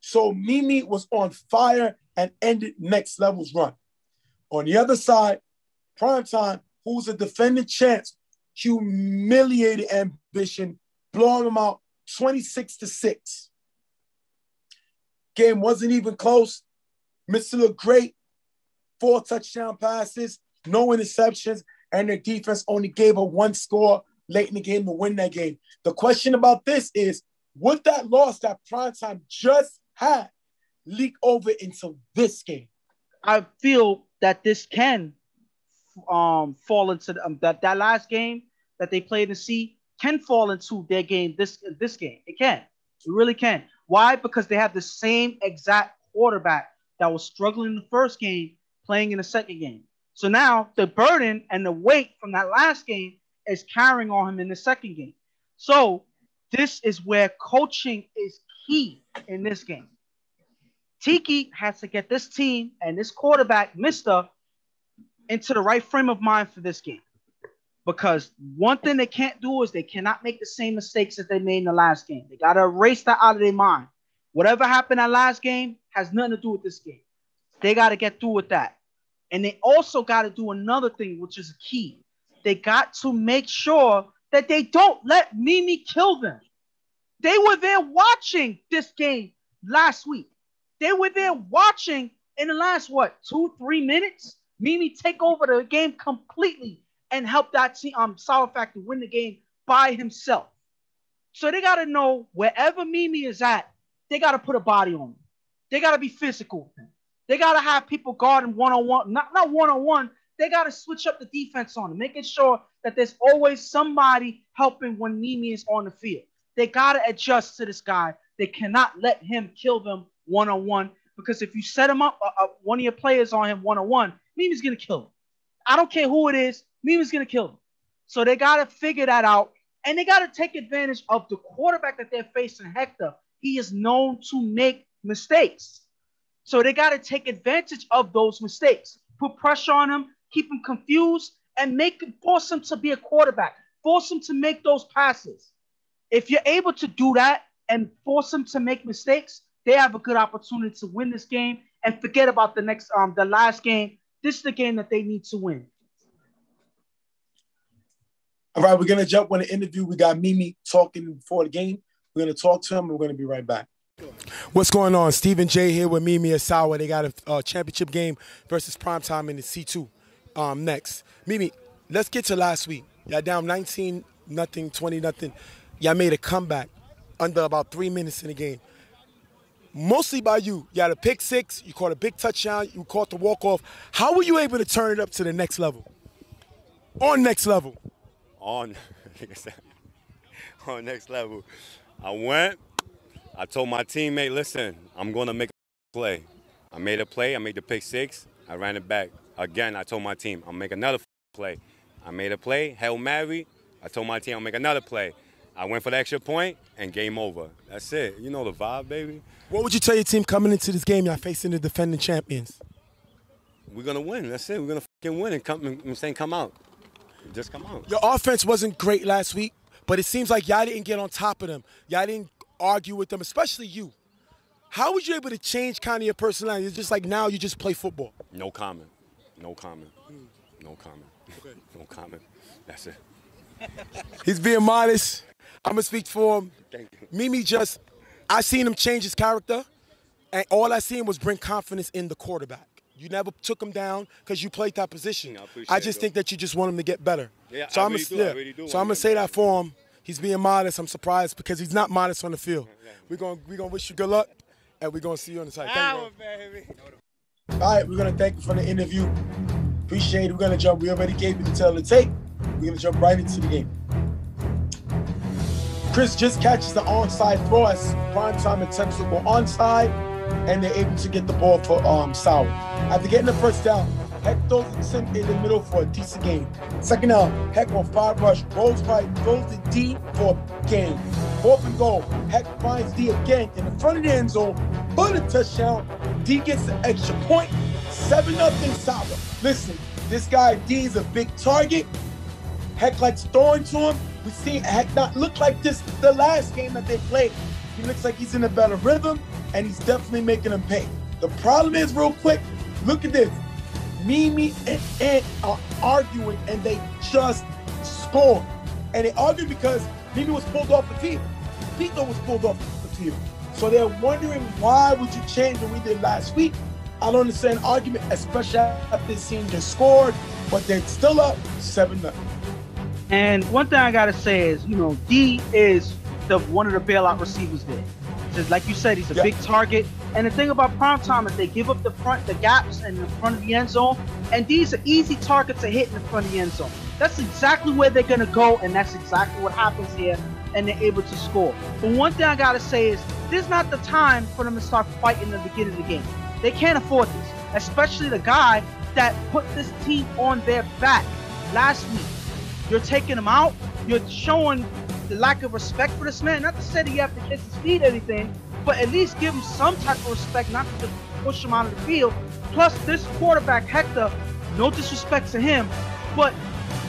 So Mimi was on fire and ended Next Level's run. On the other side, Primetime, who's a defending champs, humiliated Ambition, blowing them out 26-6. Game wasn't even close. Mr. looked great. 4 touchdown passes, no interceptions, and their defense only gave up 1 score late in the game to win that game. The question about this is, would that loss that Primetime just had leak over into this game? I feel that this can fall into that last game that they played in C can fall into their game. This game, it can. It really can. Why? Because they have the same exact quarterback that was struggling in the first game, playing in the second game. So now the burden and the weight from that last game is carrying on him in the second game. So this is where coaching is key in this game. Tiki has to get this team and this quarterback, Mr., into the right frame of mind for this game. Because one thing they can't do is they cannot make the same mistakes that they made in the last game. They got to erase that out of their mind. Whatever happened that last game has nothing to do with this game. They got to get through with that. And they also got to do another thing, which is key. They got to make sure that they don't let Mimi kill them. They were there watching this game last week. They were there watching in the last, 2-3 minutes? Mimi take over the game completely and help that team, Sour Factory win the game by himself. So they got to know wherever Mimi is at, they got to put a body on him. They got to be physical with him. They got to have people guarding one-on-one, not one-on-one. They got to switch up the defense on him, making sure that there's always somebody helping when Mimi is on the field. They got to adjust to this guy. They cannot let him kill them one-on-one, because if you set him up, one of your players on him one-on-one, Mimi's going to kill him. I don't care who it is, Mimi's going to kill him. So they got to figure that out, and they got to take advantage of the quarterback that they're facing, Hector. He is known to make mistakes. So they got to take advantage of those mistakes, put pressure on him, keep him confused, and force him to be a quarterback, force him to make those passes. If you're able to do that and force him to make mistakes, they have a good opportunity to win this game and forget about the last game. This is the game that they need to win. All right, we're going to jump on the interview. We got Mimi talking before the game. We're going to talk to him, and we're going to be right back. What's going on? Stephen J here with Mimi Asawa. They got a championship game versus Primetime in the C2 next. Mimi, let's get to last week. Y'all down 19-0, 20-0. Y'all made a comeback under about 3 minutes in the game. Mostly by you. You had a pick 6. You caught a big touchdown. You caught the walk-off. How were you able to turn it up to the next level? On next level. On next level. I told my teammate, listen, I'm going to make a play. I made a play. I made the pick 6. I ran it back. Again, I told my team, I'll make another play. I made a play. Hail Mary. I told my team, I'll make another play. I went for the extra point and game over. That's it. You know the vibe, baby. What would you tell your team coming into this game? Y'all facing the defending champions. We're gonna win. That's it. We're gonna fucking win and come out. Just come out. Your offense wasn't great last week, but it seems like y'all didn't get on top of them. Y'all didn't argue with them, especially you. How was you able to change kind of your personality? It's just like now you just play football. No comment. No comment. No comment. Okay. No comment. That's it. He's being modest. I'm going to speak for him. Thank you. Mimi I seen him change his character, and all I seen was bring confidence in the quarterback. You never took him down because you played that position. I just think that you just want him to get better. Yeah, so I I'm really do. So I'm going to say that for him. He's being modest. I'm surprised because he's not modest on the field. We're gonna wish you good luck, and we're going to see you on the side. Thank you, baby. All right, we're going to thank you for the interview. Appreciate it. We're going to jump. We already gave you the tail of the tape. We're going to jump right into the game. Chris just catches the onside throw as Primetime attempts to go onside, and they're able to get the ball for Sauer. After getting the first down, Heck throws it in the middle for a decent gain. Second down, Heck on 5 rush, rolls right, throws the D for a gain. 4th and goal, Heck finds D again in the front of the end zone for the touchdown. D gets the extra point, 7-0 Sauer. Listen, this guy D is a big target. Heck likes throwing to him. We see Heck not look like this the last game that they played. He looks like he's in a better rhythm, and he's definitely making him pay. The problem is, real quick, look at this. Mimi and Ant are arguing, and they just scored. And they argue because Mimi was pulled off the field. Pito was pulled off the field. So they're wondering, why would you change what we did last week? I don't understand the argument, especially after this team just scored, but they're still up 7-0. And one thing I gotta say is, D is one of the bailout receivers there. Just like you said, he's a big target. And the thing about Primetime is they give up the gaps in the front of the end zone, and D's an easy target to hit in the front of the end zone. That's exactly where they're gonna go, and that's exactly what happens here, and they're able to score. But one thing I gotta say is, this is not the time for them to start fighting in the beginning of the game. They can't afford this, especially the guy that put this team on their back last week. You're taking him out. You're showing the lack of respect for this man. Not to say that you have to kiss his feet or anything, but at least give him some type of respect, not to push him out of the field. Plus, this quarterback, Hector, no disrespect to him, but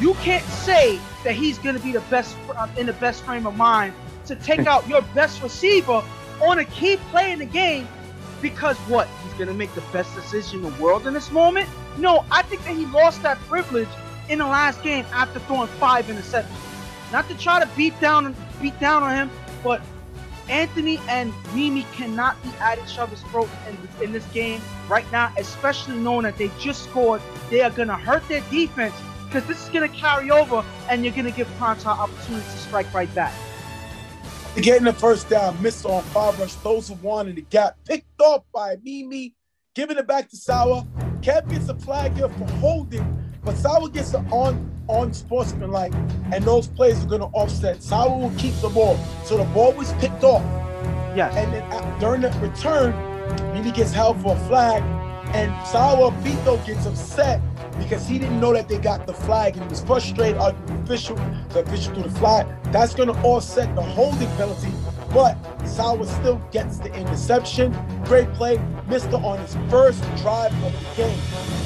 you can't say that he's going to be the best in the best frame of mind to take out your best receiver on a key play in the game because what? He's going to make the best decision in the world in this moment? No, I think that he lost that privilege in the last game after throwing 5 interceptions. Not to try to beat down on him, but Anthony and Mimi cannot be at each other's throat in this game right now, especially knowing that they just scored. They are going to hurt their defense because this is going to carry over, and you're going to give Primetime opportunity to strike right back. Getting the first down, missed on 5 rush, throws of 1 in the gap, picked off by Mimi, giving it back to Sauer. Kev gets a flag here for holding, but Sauer gets an on sportsmanlike, and those plays are going to offset. Sauer will keep the ball. So the ball was picked off. Yes. And then during the return, Mimi gets held for a flag, and Sauer Pito gets upset because he didn't know that they got the flag, and he was frustrated, arguing with the official threw the flag. That's going to offset the holding penalty, but Sauer still gets the interception. Great play. Missed on his first drive of the game.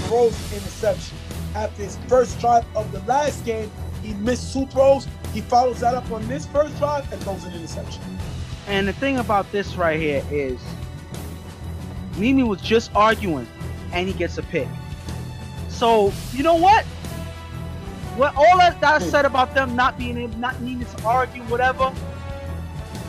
Throws interception. After his first drive of the last game, he missed 2 throws. He follows that up on this first drive and throws an interception. And the thing about this right here is, Mimi was just arguing, and he gets a pick. So you know what? All that I said about them not needing to argue, whatever,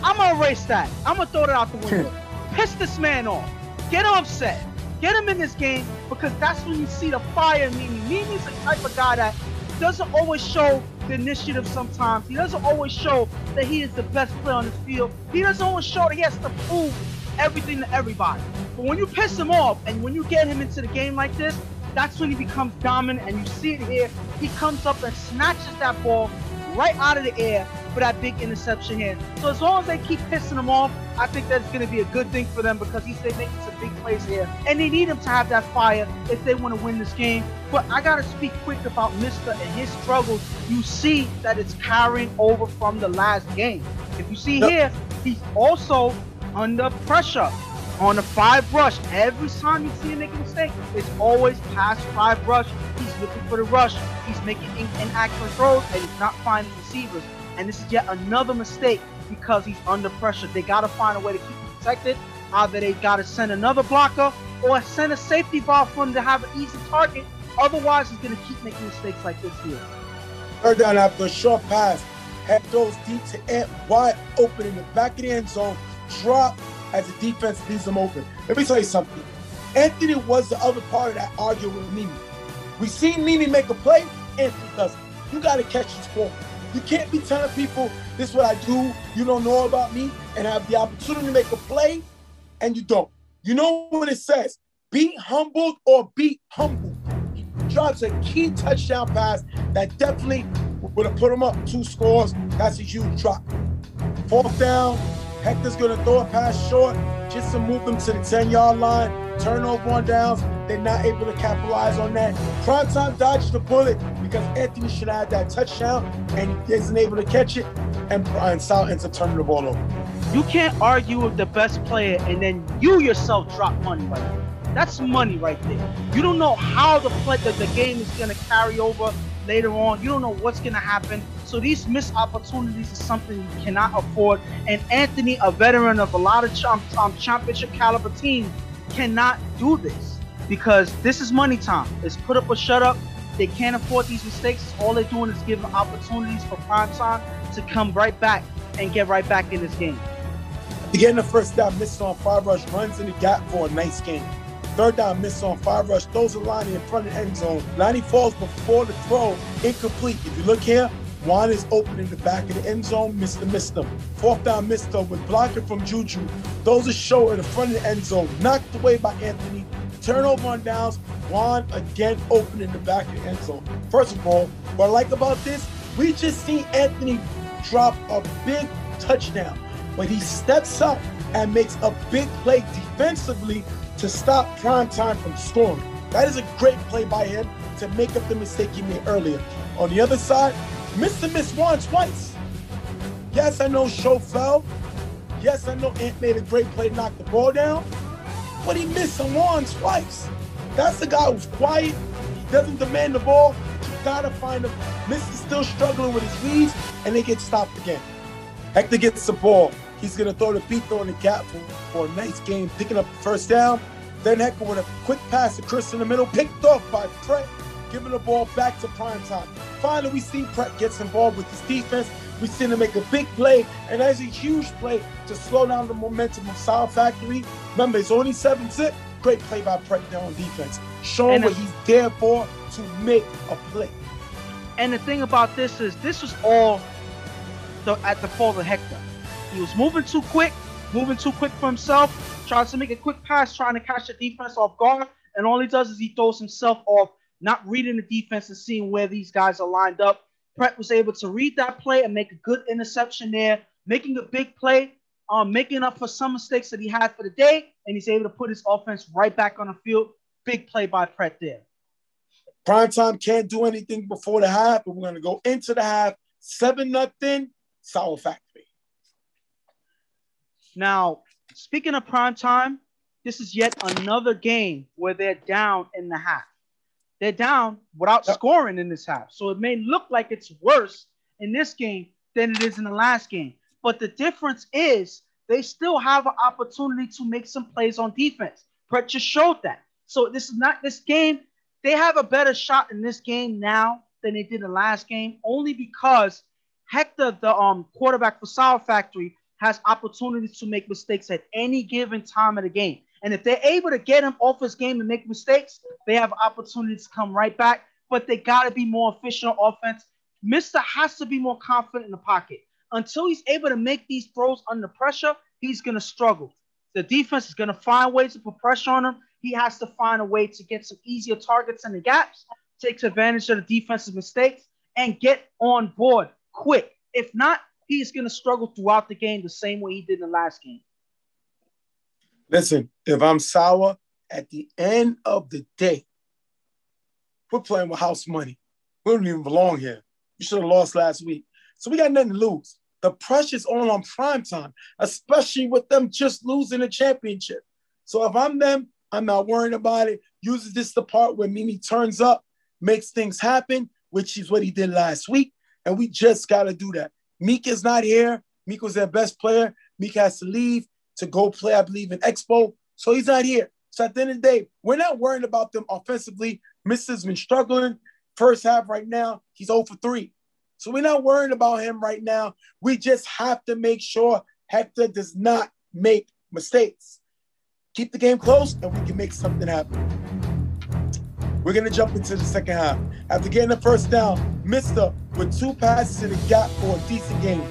I'm gonna erase that. I'm gonna throw it out the window. Piss this man off. Get him upset. Get him in this game, because that's when you see the fire in Mimi. Mimi's the type of guy that doesn't always show the initiative sometimes. He doesn't always show that he is the best player on the field. He doesn't always show that he has to prove everything to everybody. But when you piss him off and when you get him into the game like this, that's when he becomes dominant, and you see it here. He comes up and snatches that ball right out of the air for that big interception here. So as long as they keep pissing him off, I think that's going to be a good thing for them because he's making some big plays here, and they need him to have that fire if they want to win this game. But I got to speak quick about Mister and his struggles. You see that it's carrying over from the last game. If you see here, he's also under pressure on the 5 rush. Every time you see him make a mistake, it's always past 5 rush. He's looking for the rush. He's making inaccurate throws, and he's not finding receivers. And this is yet another mistake because he's under pressure. They got to find a way to keep him protected. Either they got to send another blocker or send a safety valve for him to have an easy target. Otherwise, he's going to keep making mistakes like this here. Third down after a short pass. Head throws deep to Ant, wide open in the back of the end zone. Drop as the defense leaves him open. Let me tell you something. Anthony was the other part of that argument with Mimi. We seen Mimi make a play, Anthony doesn't. You got to catch his ball. You can't be telling people, this is what I do, you don't know about me, and have the opportunity to make a play, and you don't. You know what it says, be humbled or be humbled. He drops a key touchdown pass that definitely would have put him up 2 scores. That's a huge drop. 4th down, Hector's going to throw a pass short just to move them to the 10-yard line. Turnover on downs. They're not able to capitalize on that. Primetime dodged the bullet because Anthony should have had that touchdown, and he isn't able to catch it, and Brian Sal ends up turning the ball over. You can't argue with the best player and then you yourself drop money right there. That's money right there. You don't know how the game is going to carry over later on. You don't know what's going to happen. So these missed opportunities is something you cannot afford. And Anthony, a veteran of a lot of championship caliber teams, cannot do this because this is money time. It's put up or shut up. They can't afford these mistakes. All they're doing is giving opportunities for Primetime to come right back and get right back in this game. Again, the first down, misses on 5 rush, runs in the gap for a nice game. 3rd down, misses on 5 rush, throws a line in front of the end zone. Lonnie falls before the throw, incomplete. If you look here, Juan is open in the back of the end zone, missed him. 4th down, missed him with blocking from Juju. Throws a show in the front of the end zone, knocked away by Anthony. Turnover on downs, Juan again open in the back of the end zone. First of all, what I like about this, we just seen Anthony drop a big touchdown, but he steps up and makes a big play defensively to stop Primetime from scoring. That is a great play by him to make up the mistake he made earlier. On the other side, Mr. Miss Juan twice. Yes, I know Show fell. Yes, I know Ant made a great play to knock the ball down, but he missed on Juan twice. That's the guy who's quiet. He doesn't demand the ball. You gotta find him. Mister's still struggling with his reads, and they get stopped again. Hector gets the ball. He's gonna throw the beat throw in the gap for a nice game, picking up the first down. Then Hector with a quick pass to Chris in the middle, picked off by Pratt, giving the ball back to Primetime. Finally, we see Pratt gets involved with his defense. We see him make a big play, and that's a huge play to slow down the momentum of Sound Factory. Remember, it's only 7-zip. Great play by Pratt there on defense. Showing what he's there for, to make a play. And the thing about this is, this was all at the fault of Hector. He was moving too quick for himself, tries to make a quick pass, trying to catch the defense off guard, and all he does is he throws himself off, not reading the defense and seeing where these guys are lined up. Pratt was able to read that play and make a good interception there, making a big play, making up for some mistakes that he had for the day, and he's able to put his offense right back on the field. Big play by Pratt there. Primetime can't do anything before the half, but we're going to go into the half 7-0, Sour Factory. Now, speaking of Primetime, this is yet another game where they're down in the half. They're down without scoring in this half. So it may look like it's worse in this game than it is in the last game. But the difference is they still have an opportunity to make some plays on defense. Brett just showed that. So this is not this game. They have a better shot in this game now than they did in the last game, only because Hector, the quarterback for Sour Factory, has opportunities to make mistakes at any given time of the game. And if they're able to get him off his game and make mistakes, they have opportunities to come right back. But they got to be more efficient on offense. Mister has to be more confident in the pocket. Until he's able to make these throws under pressure, he's going to struggle. The defense is going to find ways to put pressure on him. He has to find a way to get some easier targets in the gaps, takes advantage of the defensive mistakes, and get on board quick. If not, he's going to struggle throughout the game the same way he did in the last game. Listen, if I'm sour, at the end of the day, we're playing with house money. We don't even belong here. We should have lost last week. So we got nothing to lose. The pressure's on Primetime, especially with them just losing a championship. So if I'm them, I'm not worrying about it. Uses this the part where Mimi turns up, makes things happen, which is what he did last week. And we just got to do that. Meek is not here. Meek was their best player. Meek has to leave to go play, I believe, in Expo. So he's not here. So at the end of the day, we're not worrying about them offensively. Mister's been struggling. First half right now, he's 0 for 3. So we're not worrying about him right now. We just have to make sure Hector does not make mistakes. Keep the game close, and we can make something happen. We're going to jump into the second half. After getting the first down, Mister with 2 passes in the gap for a decent game.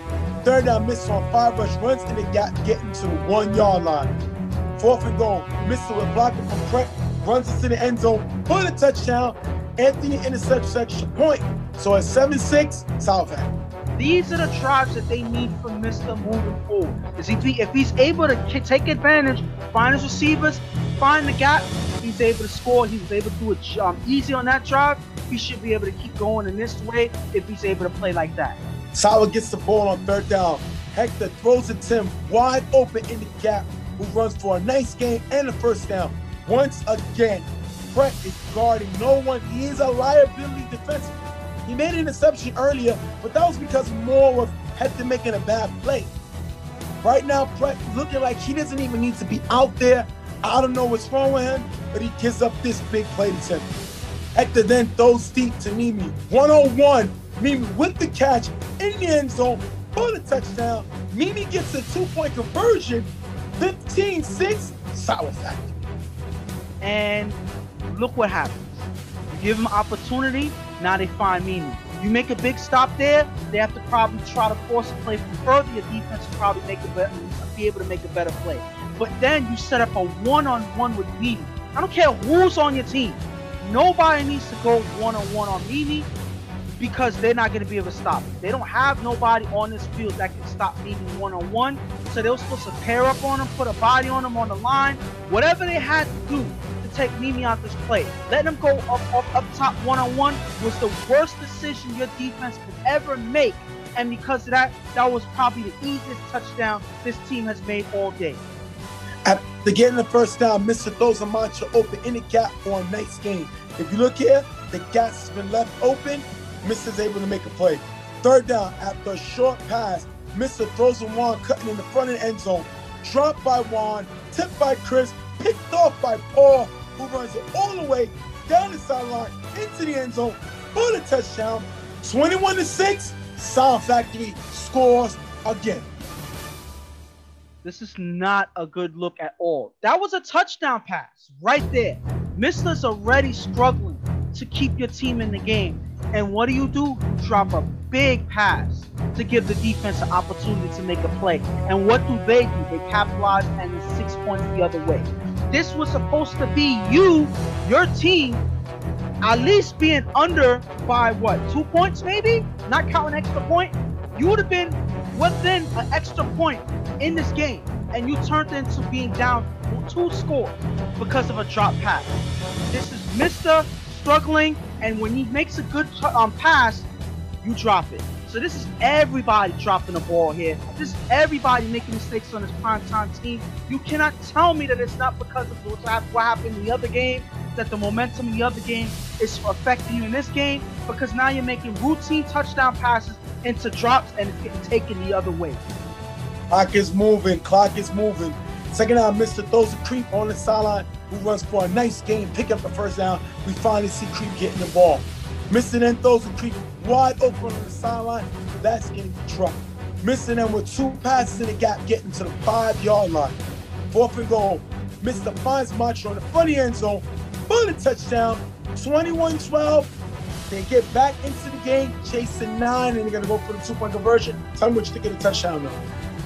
Third down, Mister on 5 rush runs in the gap, getting to the 1-yard line. 4th and goal, Mister with blocking from Craig, runs into the end zone, for the touchdown. Anthony intercepts extra point. So at 7-6, South End. These are the drives that they need from Mister moving forward. If he's able to take advantage, find his receivers, find the gap, he's able to score. He was able to do it easy on that drive. He should be able to keep going in this way if he's able to play like that. Sauer gets the ball on 3rd down. Hector throws it to him wide open in the gap, who runs for a nice gain and a first down. Once again, Brett is guarding no one. He is a liability defensively. He made an interception earlier, but that was because more of Hector making a bad play. Right now, Brett looking like he doesn't even need to be out there. I don't know what's wrong with him, but he gives up this big play to him. Hector then throws deep to Mimi. 1-on-1. Mimi with the catch in the end zone for the touchdown. Mimi gets a 2-point conversion. 15-6, Sour Factory. And look what happens. You give them opportunity, now they find Mimi. You make a big stop there, they have to probably try to force a play from further. Your defense will probably be able to make a better play. But then you set up a one-on-one with Mimi. I don't care who's on your team. Nobody needs to go one-on-one on Mimi because they're not going to be able to stop it. They don't have nobody on this field that can stop Mimi one-on-one. So they were supposed to pair up on him, put a body on him on the line. Whatever they had to do to take Mimi out this play. Letting him go up top one-on-one was the worst decision your defense could ever make. And because of that, that was probably the easiest touchdown this team has made all day. After getting the first down, Mr. throws a mantra open in the gap for a nice game. If you look here, the gap has been left open. Mr.'s able to make a play. 3rd down, after a short pass, Mr. throws a Juan cutting in the front of the end zone. Dropped by Juan, tipped by Chris, picked off by Paul, who runs it all the way down the sideline into the end zone for the touchdown. 21-6, Sound Factory scores again. This is not a good look at all. That was a touchdown pass right there. Mister's already struggling to keep your team in the game. And what do? You drop a big pass to give the defense an opportunity to make a play. And what do? They capitalize and it's 6 points the other way. This was supposed to be your team, at least being under by what, 2 points maybe? Not counting extra point. You would have been within an extra point in this game, and you turned into being down 2 scores because of a drop pass. This is Mister struggling, and when he makes a good pass, you drop it. So this is everybody dropping the ball here. This is everybody making mistakes on this primetime team. You cannot tell me that it's not because of what happened in the other game, that the momentum in the other game is affecting you in this game, because now you're making routine touchdown passes into drops and it's getting taken the other way. Clock is moving. 2nd down, Mr. throws a creep on the sideline, who runs for a nice gain, pick up the first down. We finally see Creep getting the ball. Mr. then throws a Creep wide open on the sideline. That's getting dropped. Mr. then with 2 passes in the gap, getting to the 5-yard line. 4th and goal. Mr. finds Mantra on the front of the end zone for the touchdown. 21-12. They get back into the game, chasing 9, and they're going to go for the 2-point conversion. Tell me what you think of the touchdown, though.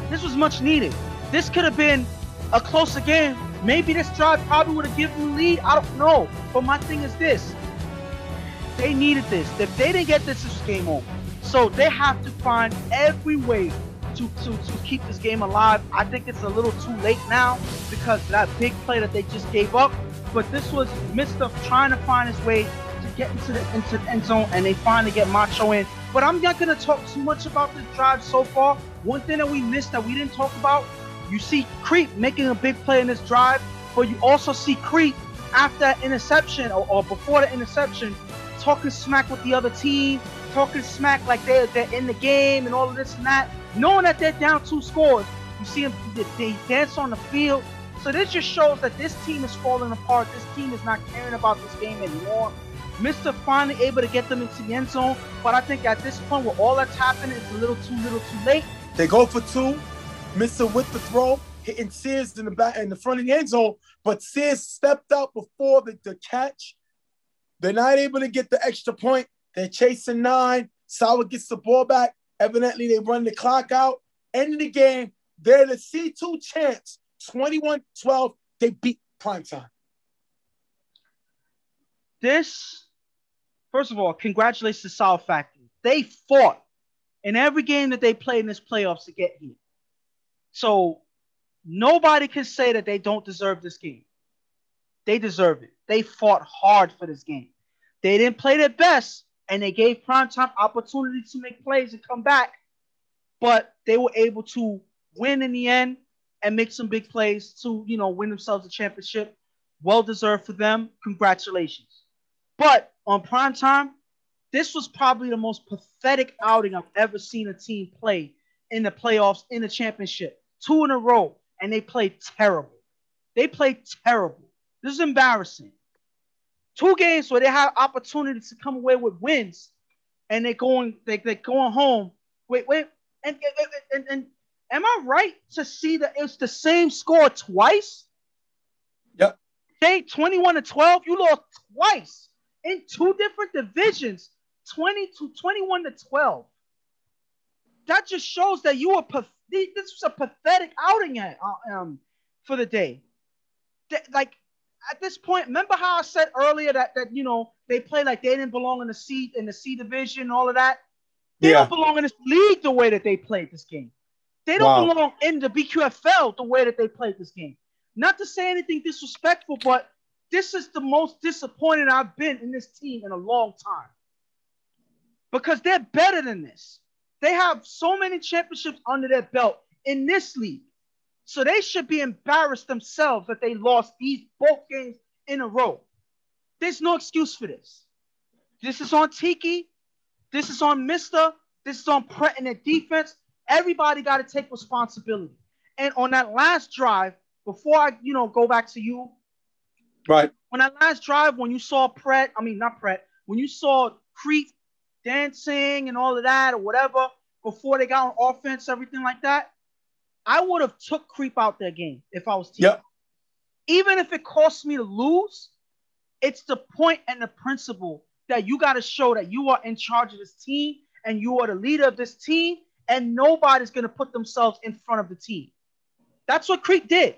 This was much needed. This could have been a closer game. Maybe this drive probably would have given them the lead. I don't know. But my thing is this. They needed this. If they didn't get this, it's game over. So they have to find every way to keep this game alive. I think it's a little too late now because of that big play that they just gave up. But this was Mr. trying to find his way to get into the end zone, and they finally get Macho in. But I'm not going to talk too much about this drive so far. One thing that we missed that we didn't talk about, you see Creep making a big play in this drive, but you also see Creep after that interception or before the interception talking smack with the other team, talking smack like they're in the game and all of this and that, knowing that they're down 2 scores. You see them, they dance on the field. So this just shows that this team is falling apart. This team is not caring about this game anymore. Mr. finally able to get them into the end zone, but I think at this point where all that's happening, it's a little too late. They go for 2. Mr. with the throw, hitting Sears in the front of the end zone, but Sears stepped out before the catch. They're not able to get the extra point. They're chasing 9. Sauer gets the ball back. Evidently, they run the clock out. End of the game. They're the C2 champs. 21-12. They beat Primetime. This, first of all, congratulations to Sauer Factory. They fought in every game that they played in this playoffs to get here. So nobody can say that they don't deserve this game. They deserve it. They fought hard for this game. They didn't play their best, and they gave Primetime opportunity to make plays and come back, but they were able to win in the end and make some big plays to, win themselves a championship. Well deserved for them. Congratulations. But on Primetime, this was probably the most pathetic outing I've ever seen a team play in the playoffs, in the championship. 2 in a row, and they played terrible. This is embarrassing. 2 games where they have opportunities to come away with wins, and they're going home. Wait, and am I right to see that it's the same score twice? Yep. Okay, 21-12. You lost twice in 2 different divisions, 21-12. That just shows that you were this was a pathetic outing for the day. At this point, remember how I said earlier that they play like they didn't belong in the C division and all of that? They don't belong in this league the way that they played this game. They don't belong in the BQFL the way that they played this game. Not to say anything disrespectful, but this is the most disappointed I've been in this team in a long time. Because they're better than this. They have so many championships under their belt in this league. So they should be embarrassed themselves that they lost both games in a row. There's no excuse for this. This is on Tiki. This is on Mr. This is on Pret and their defense. Everybody got to take responsibility. And on that last drive, before I, go back to you. Right. On that last drive, when you saw when you saw Creep dancing and all of that or whatever, before they got on offense, everything like that, I would have took Creep out their game if I was team. Yep. Even if it costs me to lose, it's the point and the principle that you got to show that you are in charge of this team and you are the leader of this team, and nobody's going to put themselves in front of the team. That's what Creep did.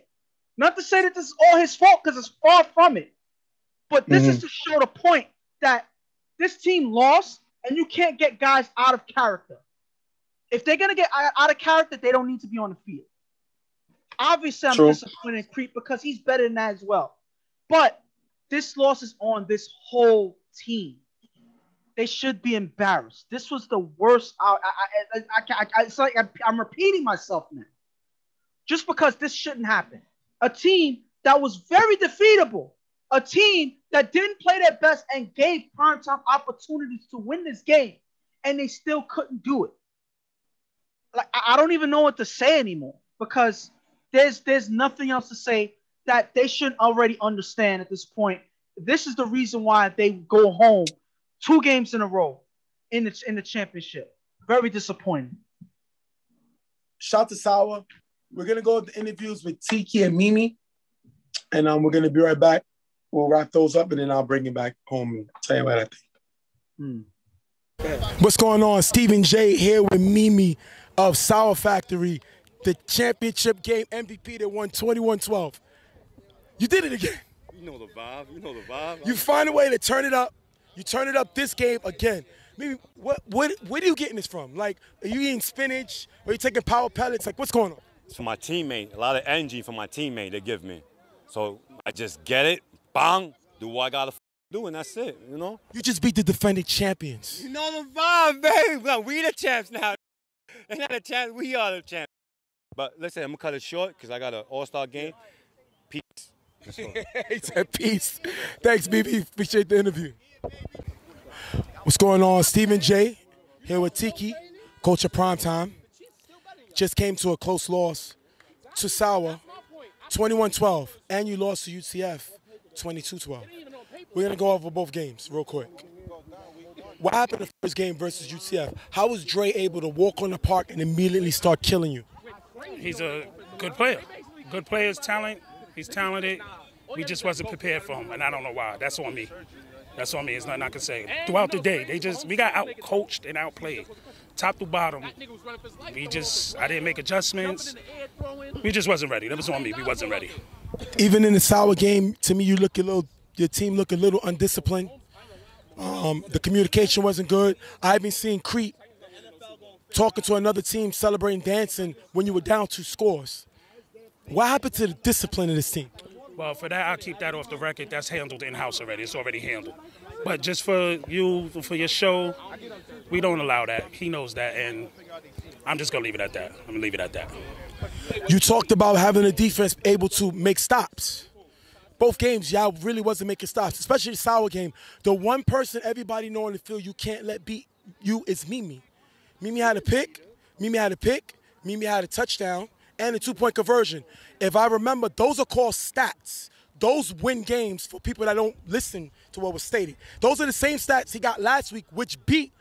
Not to say that this is all his fault, because it's far from it. But this is to show the point that this team lost, and you can't get guys out of character. If they're going to get out of character, they don't need to be on the field. Obviously, I'm disappointed in Creep because he's better than that as well. But this loss is on this whole team. They should be embarrassed. This was the worst. It's like I'm repeating myself now. Just because this shouldn't happen. A team that was very defeatable. A team that didn't play their best and gave Primetime opportunities to win this game. And they still couldn't do it. Like, I don't even know what to say anymore, because there's nothing else to say that they should already understand at this point. This is the reason why they go home 2 games in a row in the championship. Very disappointing. Shout to Sauer. We're going to go to the interviews with Tiki and Mimi, and we're going to be right back. We'll wrap those up, and then I'll bring you back home and tell you what I think. What's going on? Stephen J here with Mimi of Sauer Factory, the championship game MVP that won 21-12. You did it again. You know the vibe. You find a way to turn it up. You turn it up this game again. Maybe where are you getting this from? Like, are you eating spinach? Are you taking power pellets? Like, what's going on? It's for my teammate. A lot of energy from my teammate they give me. So I just get it, bang, do what I gotta do, and that's it, you know? You just beat the defending champions. You know the vibe, baby. Look, we the champs now. They're not the champs, we are the champs. But listen, I'm gonna cut it short because I got an all-star game. Peace. He said peace. Thanks, BB. Appreciate the interview. What's going on? Stephen J. here with Tiki, coach of Primetime. Just came to a close loss to Sauer, 21-12, and you lost to UCF, 22-12. We're going to go over both games real quick. What happened in the first game versus UCF? How was Dre able to walk on the park and immediately start killing you? He's a good player. Good player's talent. He's talented. We just wasn't prepared for him, and I don't know why. That's on me. That's on me. There's nothing I can say. Throughout the day, we got out-coached and outplayed. Top to bottom, I didn't make adjustments. We just wasn't ready. That was on me. We wasn't ready. Even in the Sauer game, to me, your team looked a little undisciplined. The communication wasn't good. I've been seeing Crete talking to another team, celebrating, dancing when you were down 2 scores. What happened to the discipline of this team? Well, for that, I'll keep that off the record. That's handled in-house already. It's already handled. But just for you, for your show, we don't allow that. He knows that, and I'm just going to leave it at that. I'm going to leave it at that. You talked about having a defense able to make stops. Both games, y'all really wasn't making stops, especially the Sauer game. The one person everybody know on the field you can't let beat you is Mimi. Mimi had a pick. Mimi had a touchdown, and a 2-point conversion. If I remember, those are called stats. Those win games for people that don't listen to what was stated. Those are the same stats he got last week, which beat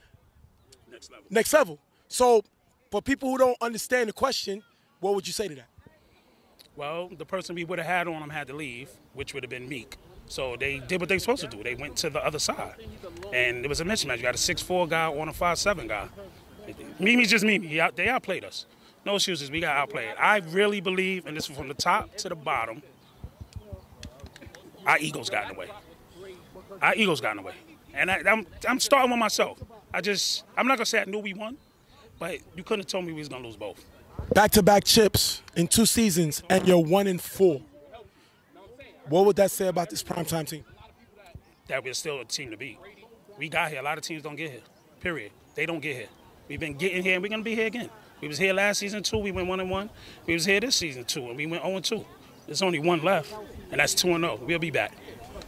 Next Level. So for people who don't understand the question, what would you say to that? Well, the person we would have had on him had to leave, which would have been Meek. So they did what they were supposed to do. They went to the other side. And it was a mismatch. You got a 6'4" guy on a 5'7" guy. Mimi's just Mimi. They outplayed us. No excuses. We got outplayed. I really believe, and this is from the top to the bottom, our egos got in the way. Our egos got in the way. And I'm starting with myself. I'm not going to say I knew we won, but you couldn't have told me we was going to lose both. Back-to-back chips in 2 seasons, and you're 1-4. What would that say about this Primetime team? That we're still a team to beat. We got here. A lot of teams don't get here, period. They don't get here. We've been getting here, and we're going to be here again. We was here last season, too. We went 1-1. We was here this season, too, and we went 0-2. There's only one left, and that's 2-0. We'll be back.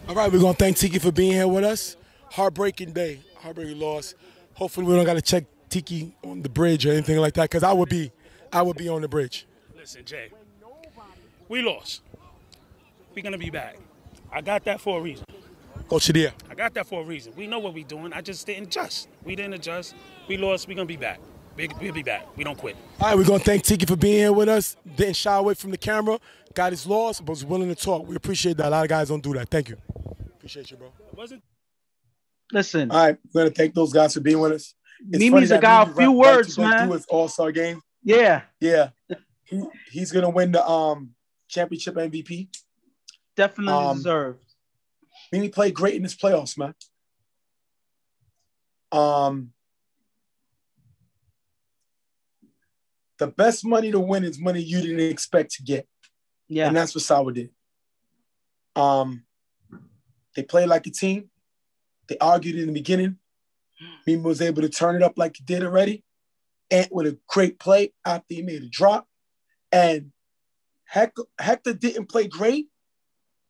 All right, we're going to thank Tiki for being here with us. Heartbreaking day, heartbreaking loss. Hopefully we don't got to check Tiki on the bridge or anything like that, because I would be on the bridge. Listen, Jay, we lost. We're going to be back. I got that for a reason. Coach Shadia. I got that for a reason. We know what we're doing. I just didn't adjust. We didn't adjust. We lost. We're going to be back. We'll be back. We don't quit. All right, we're going to thank Tiki for being here with us. Didn't shy away from the camera. Got his loss, but was willing to talk. We appreciate that. A lot of guys don't do that. Thank you. Appreciate you, bro. Listen. All right, we're going to thank those guys for being with us. Mimi's a guy, a few words, man. Do his all-star game. Yeah. Yeah. He's going to win the championship MVP. Definitely deserved. Mimi played great in this playoffs, man. The best money to win is money you didn't expect to get. Yeah. And that's what Sauer did. They played like a team. They argued in the beginning. Mimi was able to turn it up like he did already. Ant with a great play after he made a drop. And Hector didn't play great,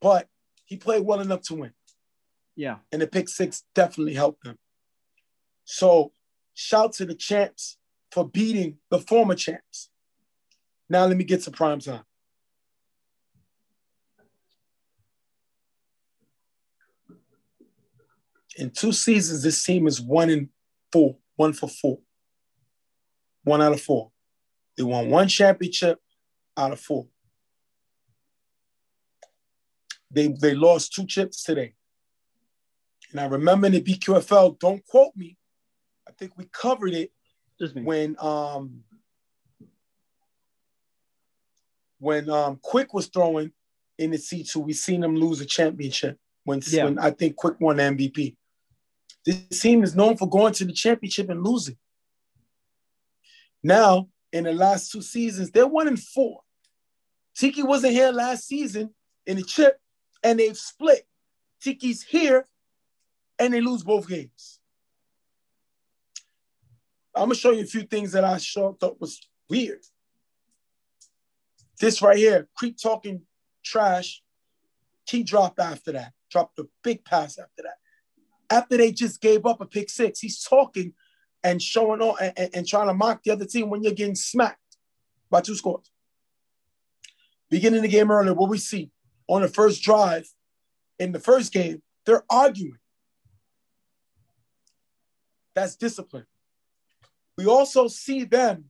but he played well enough to win. Yeah. And the pick 6 definitely helped them. So shout to the champs for beating the former champs. Now let me get to Primetime. In 2 seasons, this team is 1-4, 1 for 4. 1 out of 4. They won 1 championship out of 4. They lost 2 chips today. And I remember in the BQFL, don't quote me, I think we covered it when Quick was throwing in the C2. We seen them lose a championship when I think Quick won the MVP. This team is known for going to the championship and losing. Now, in the last 2 seasons, they're 1-4. Tiki wasn't here last season in the chip, and they've split. Tiki's here, and they lose both games. I'm going to show you a few things that I thought was weird. This right here, Creep talking trash. He dropped after that. Dropped a big pass after that. After they just gave up a pick 6, he's talking and showing on and trying to mock the other team when you're getting smacked by 2 scores. Beginning of the game earlier, what we see on the first drive in the first game, they're arguing. That's discipline. We also see them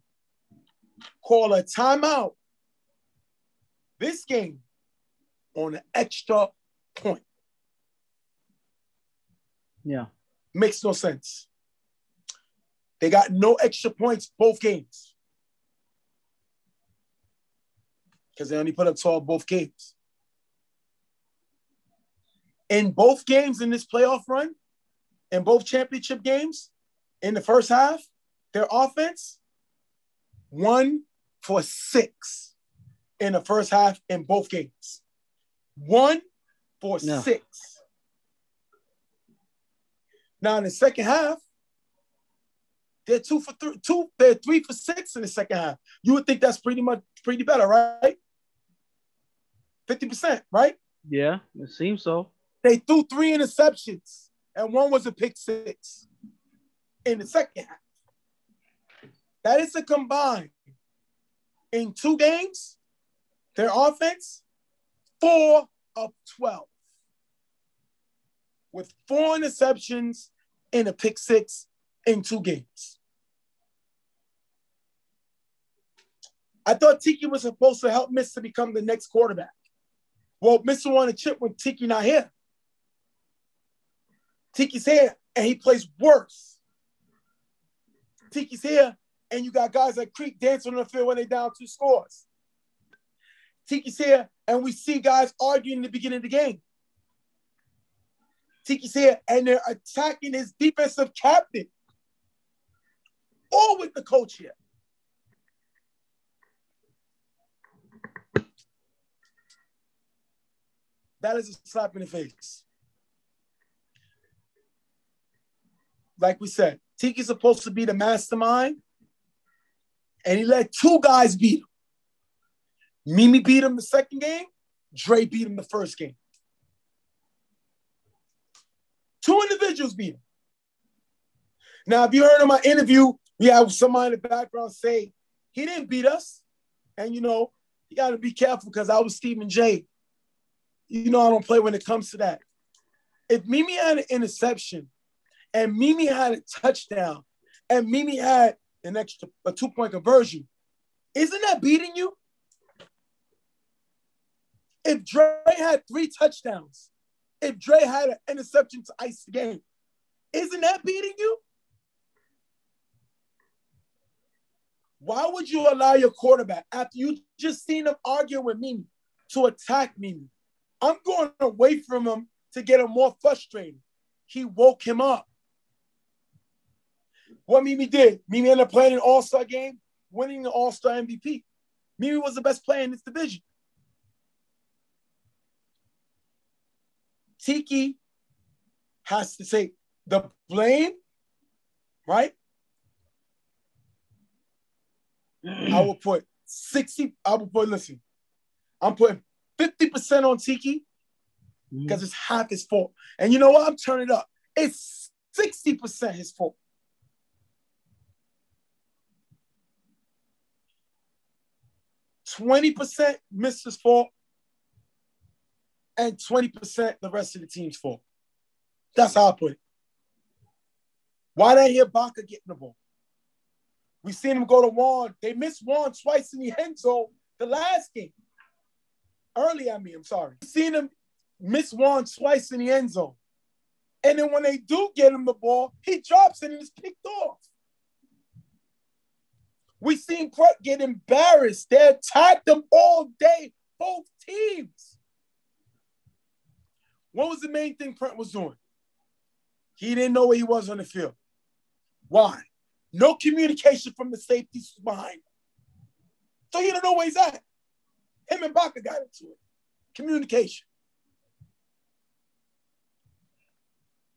call a timeout this game on an extra point. Yeah. Makes no sense. They got no extra points both games. Because they only put up 12 both games. In both games in this playoff run, in both championship games, in the first half, their offense, 1 for 6 in the first half in both games. 1 for 6. Now in the second half, they're 2 for 3. They're 3 for 6 in the second half. You would think that's pretty better, right? 50%, right? Yeah, it seems so. They threw 3 interceptions, and 1 was a pick 6 in the second half. That is a combined in 2 games, their offense, 4 of 12. With 4 interceptions and a pick 6 in 2 games. I thought Tiki was supposed to help Mr. become the next quarterback. Well, Mr. won a chip when Tiki not here. Tiki's here, and he plays worse. Tiki's here, and you got guys like Creek dancing on the field when they down 2 scores. Tiki's here, and we see guys arguing in the beginning of the game. Tiki's here, and they're attacking his defensive captain. All with the coach here. That is a slap in the face. Like we said, Tiki's supposed to be the mastermind, and he let 2 guys beat him. Mimi beat him the second game. Dre beat him the first game. 2 individuals beat him. Now, if you heard in my interview, we have somebody in the background say, he didn't beat us. And, you know, you got to be careful because I was Stephen J. You know I don't play when it comes to that. If Mimi had an interception and Mimi had a touchdown and Mimi had a 2-point conversion, isn't that beating you? If Dre had 3 touchdowns, if Dre had an interception to ice the game, isn't that beating you? Why would you allow your quarterback, after you just seen him arguing with Mimi, to attack Mimi? I'm going away from him to get him more frustrated. He woke him up. What Mimi did, Mimi ended up playing an all-star game, winning the all-star MVP. Mimi was the best player in this division. Tiki has to take the blame, right? Listen, I'm putting 50% on Tiki because it's half his fault. And you know what? I'm turning it up. It's 60% his fault. %20 Mr.'s fault and 20% the rest of the team's fault. That's how I put it. Why didn't I hear Baca getting the ball? We seen him go to Juan. They missed Juan twice in the end zone the last game. I'm sorry. We seen him miss Juan twice in the end zone. And then when they do get him the ball, he drops it and it's picked off. We seen Pratt get embarrassed. They attacked him all day, both teams. What was the main thing Pratt was doing? He didn't know where he was on the field. Why? No communication from the safeties behind him. So he don't know where he's at. Him and Baca got into it. Communication.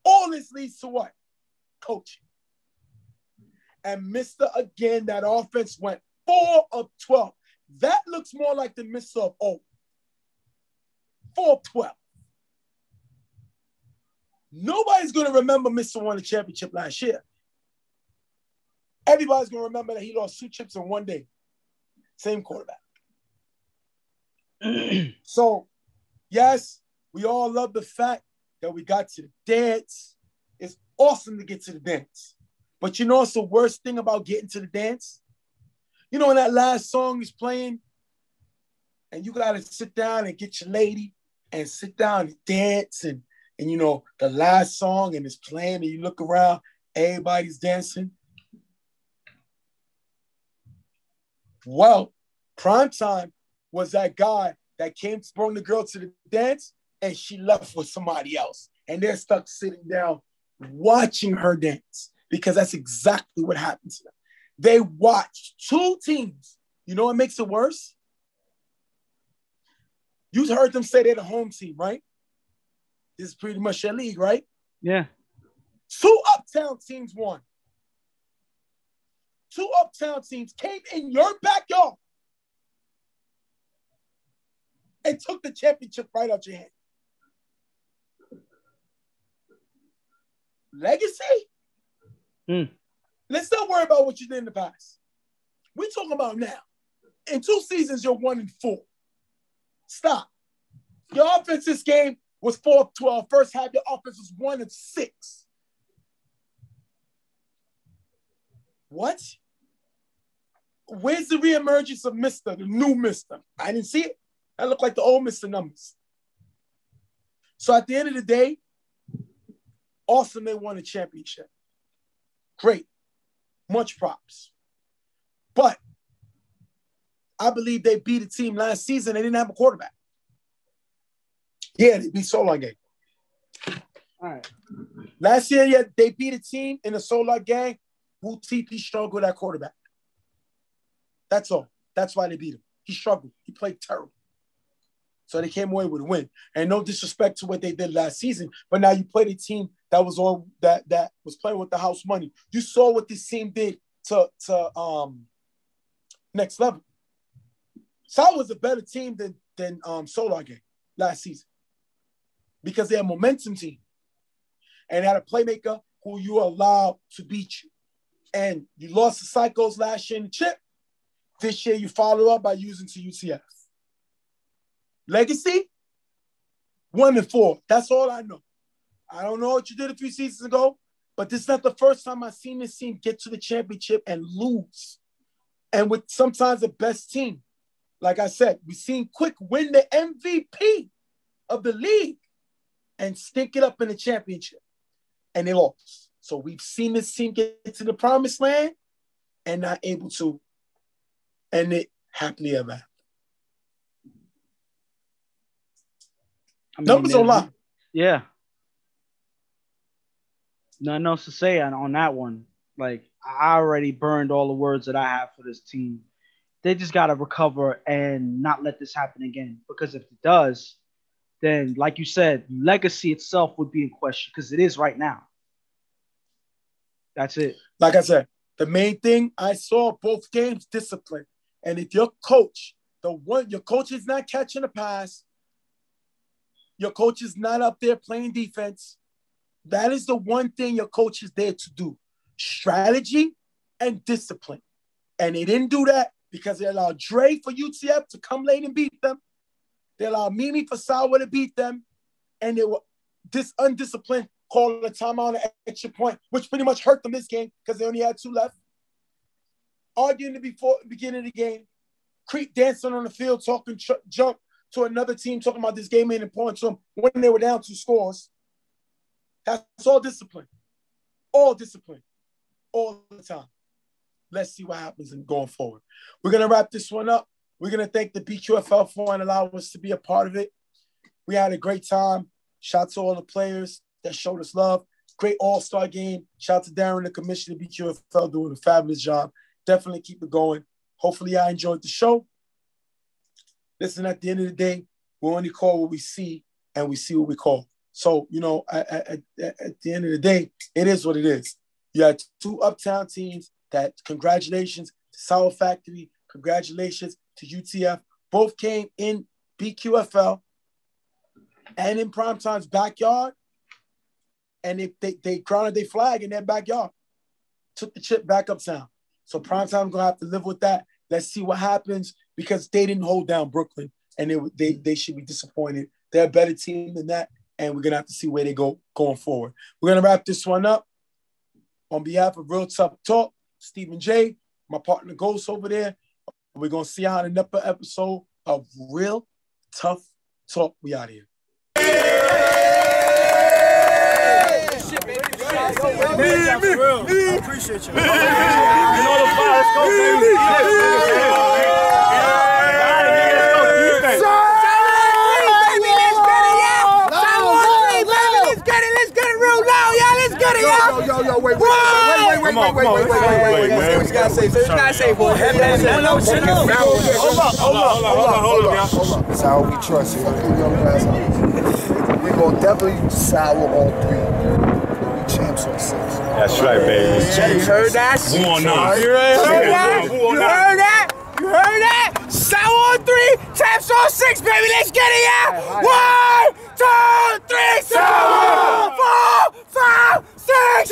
All this leads to what? Coaching. And Mr. Again, that offense went 4 of 12. That looks more like the Mr. of 0. 4 of 12. Nobody's going to remember Mr. won the championship last year. Everybody's going to remember that he lost 2 chips in 1 day. Same quarterback. So, yes, we all love the fact that we got to the dance. It's awesome to get to the dance. But you know what's the worst thing about getting to the dance? You know when that last song is playing and you got to sit down and get your lady and sit down and dance and you know, the last song and it's playing and you look around, everybody's dancing. Well, Primetime was that guy that came to bring the girl to the dance and she left with somebody else. And they're stuck sitting down watching her dance because that's exactly what happened to them. They watched 2 teams. You know what makes it worse? You heard them say they're the home team, right? This is pretty much their league, right? Yeah. 2 uptown teams won. 2 uptown teams came in your backyard and took the championship right out your hand. Legacy? Let's not worry about what you did in the past. We're talking about now. In 2 seasons, you're 1 and 4. Stop. Your offense this game was 4 of 12. First half, your offense was 1 of 6. What? Where's the reemergence of Mr., the new Mr.? I didn't see it. That looked like the old Mr. numbers. So at the end of the day, awesome, they won a championship. Great. Much props. But I believe they beat a team last season. They didn't have a quarterback. Yeah, they beat Solar Gang. All right. Last year, yeah, they beat a team in the Solar Gang who TP struggled with that quarterback. That's all. That's why they beat him. He struggled. He played terrible. So they came away with a win. And no disrespect to what they did last season, but now you played a team that was on that was playing with the house money. You saw what this team did to Next Level. South was a better team than Solar Gang last season because they're a momentum team and had a playmaker who you allowed to beat you. And you lost the Psychos last year in the chip. This year you follow up by using to UCF. Legacy, 1 and 4. That's all I know. I don't know what you did a few seasons ago, but this is not the first time I've seen this team get to the championship and lose. And with sometimes the best team. Like I said, we've seen Quick win the MVP of the league and stink it up in the championship. And they lost. So we've seen this team get to the promised land and not able to end it happily ever after. Numbers don't lie. Yeah. Nothing else to say on that one. Like, I already burned all the words that I have for this team. They just got to recover and not let this happen again. Because if it does, then, like you said, legacy itself would be in question because it is right now. That's it. Like I said, the main thing I saw both games, discipline. And if your coach, your coach is not catching a pass, your coach is not up there playing defense, that is the one thing your coach is there to do. Strategy and discipline. And they didn't do that because they allowed Dre for UTF to come late and beat them. They allowed Mimi for Sawa to beat them. And they were undisciplined, calling a timeout and an extra point, which pretty much hurt them this game because they only had 2 left. Arguing before the beginning of the game. Creep dancing on the field, talking jump to another team, talking about this game ain't important to them when they were down 2 scores. That's all discipline. All discipline. All the time. Let's see what happens in going forward. We're going to wrap this one up. We're going to thank the BQFL for allowing us to be a part of it. We had a great time. Shout out to all the players that showed us love. Great all-star game. Shout out to Darren, the commissioner, BQFL, doing a fabulous job. Definitely keep it going. Hopefully I enjoyed the show. Listen, at the end of the day, we only call what we see, and we see what we call. So, you know, at the end of the day, it is what it is. You had two uptown teams that, congratulations to Sour Factory, congratulations to UTF. Both came in BQFL and in Primetime's backyard, and they grounded their flag in their backyard. Took the chip back uptown. So Primetime's going to have to live with that. Let's see what happens, because they didn't hold down Brooklyn, and they should be disappointed. They're a better team than that, and we're going to have to see where they go going forward. We're going to wrap this one up. On behalf of Real Tough Talk, Stephen J., my partner Ghost over there, we're going to see you on another episode of Real Tough Talk. We out here. I appreciate you. You know the fire. Let's go, baby. Yo, wait. Come on. What you gotta say? What you gotta say, boy? Hold up. That's how we trust you. We're gonna definitely sour all three. We champs on 6. That's right, baby. You heard that? Who on 9? You heard that? Sour on 3, champs on 6, baby. Let's get it, yeah. 1, 2, 3, 4, 5, 6.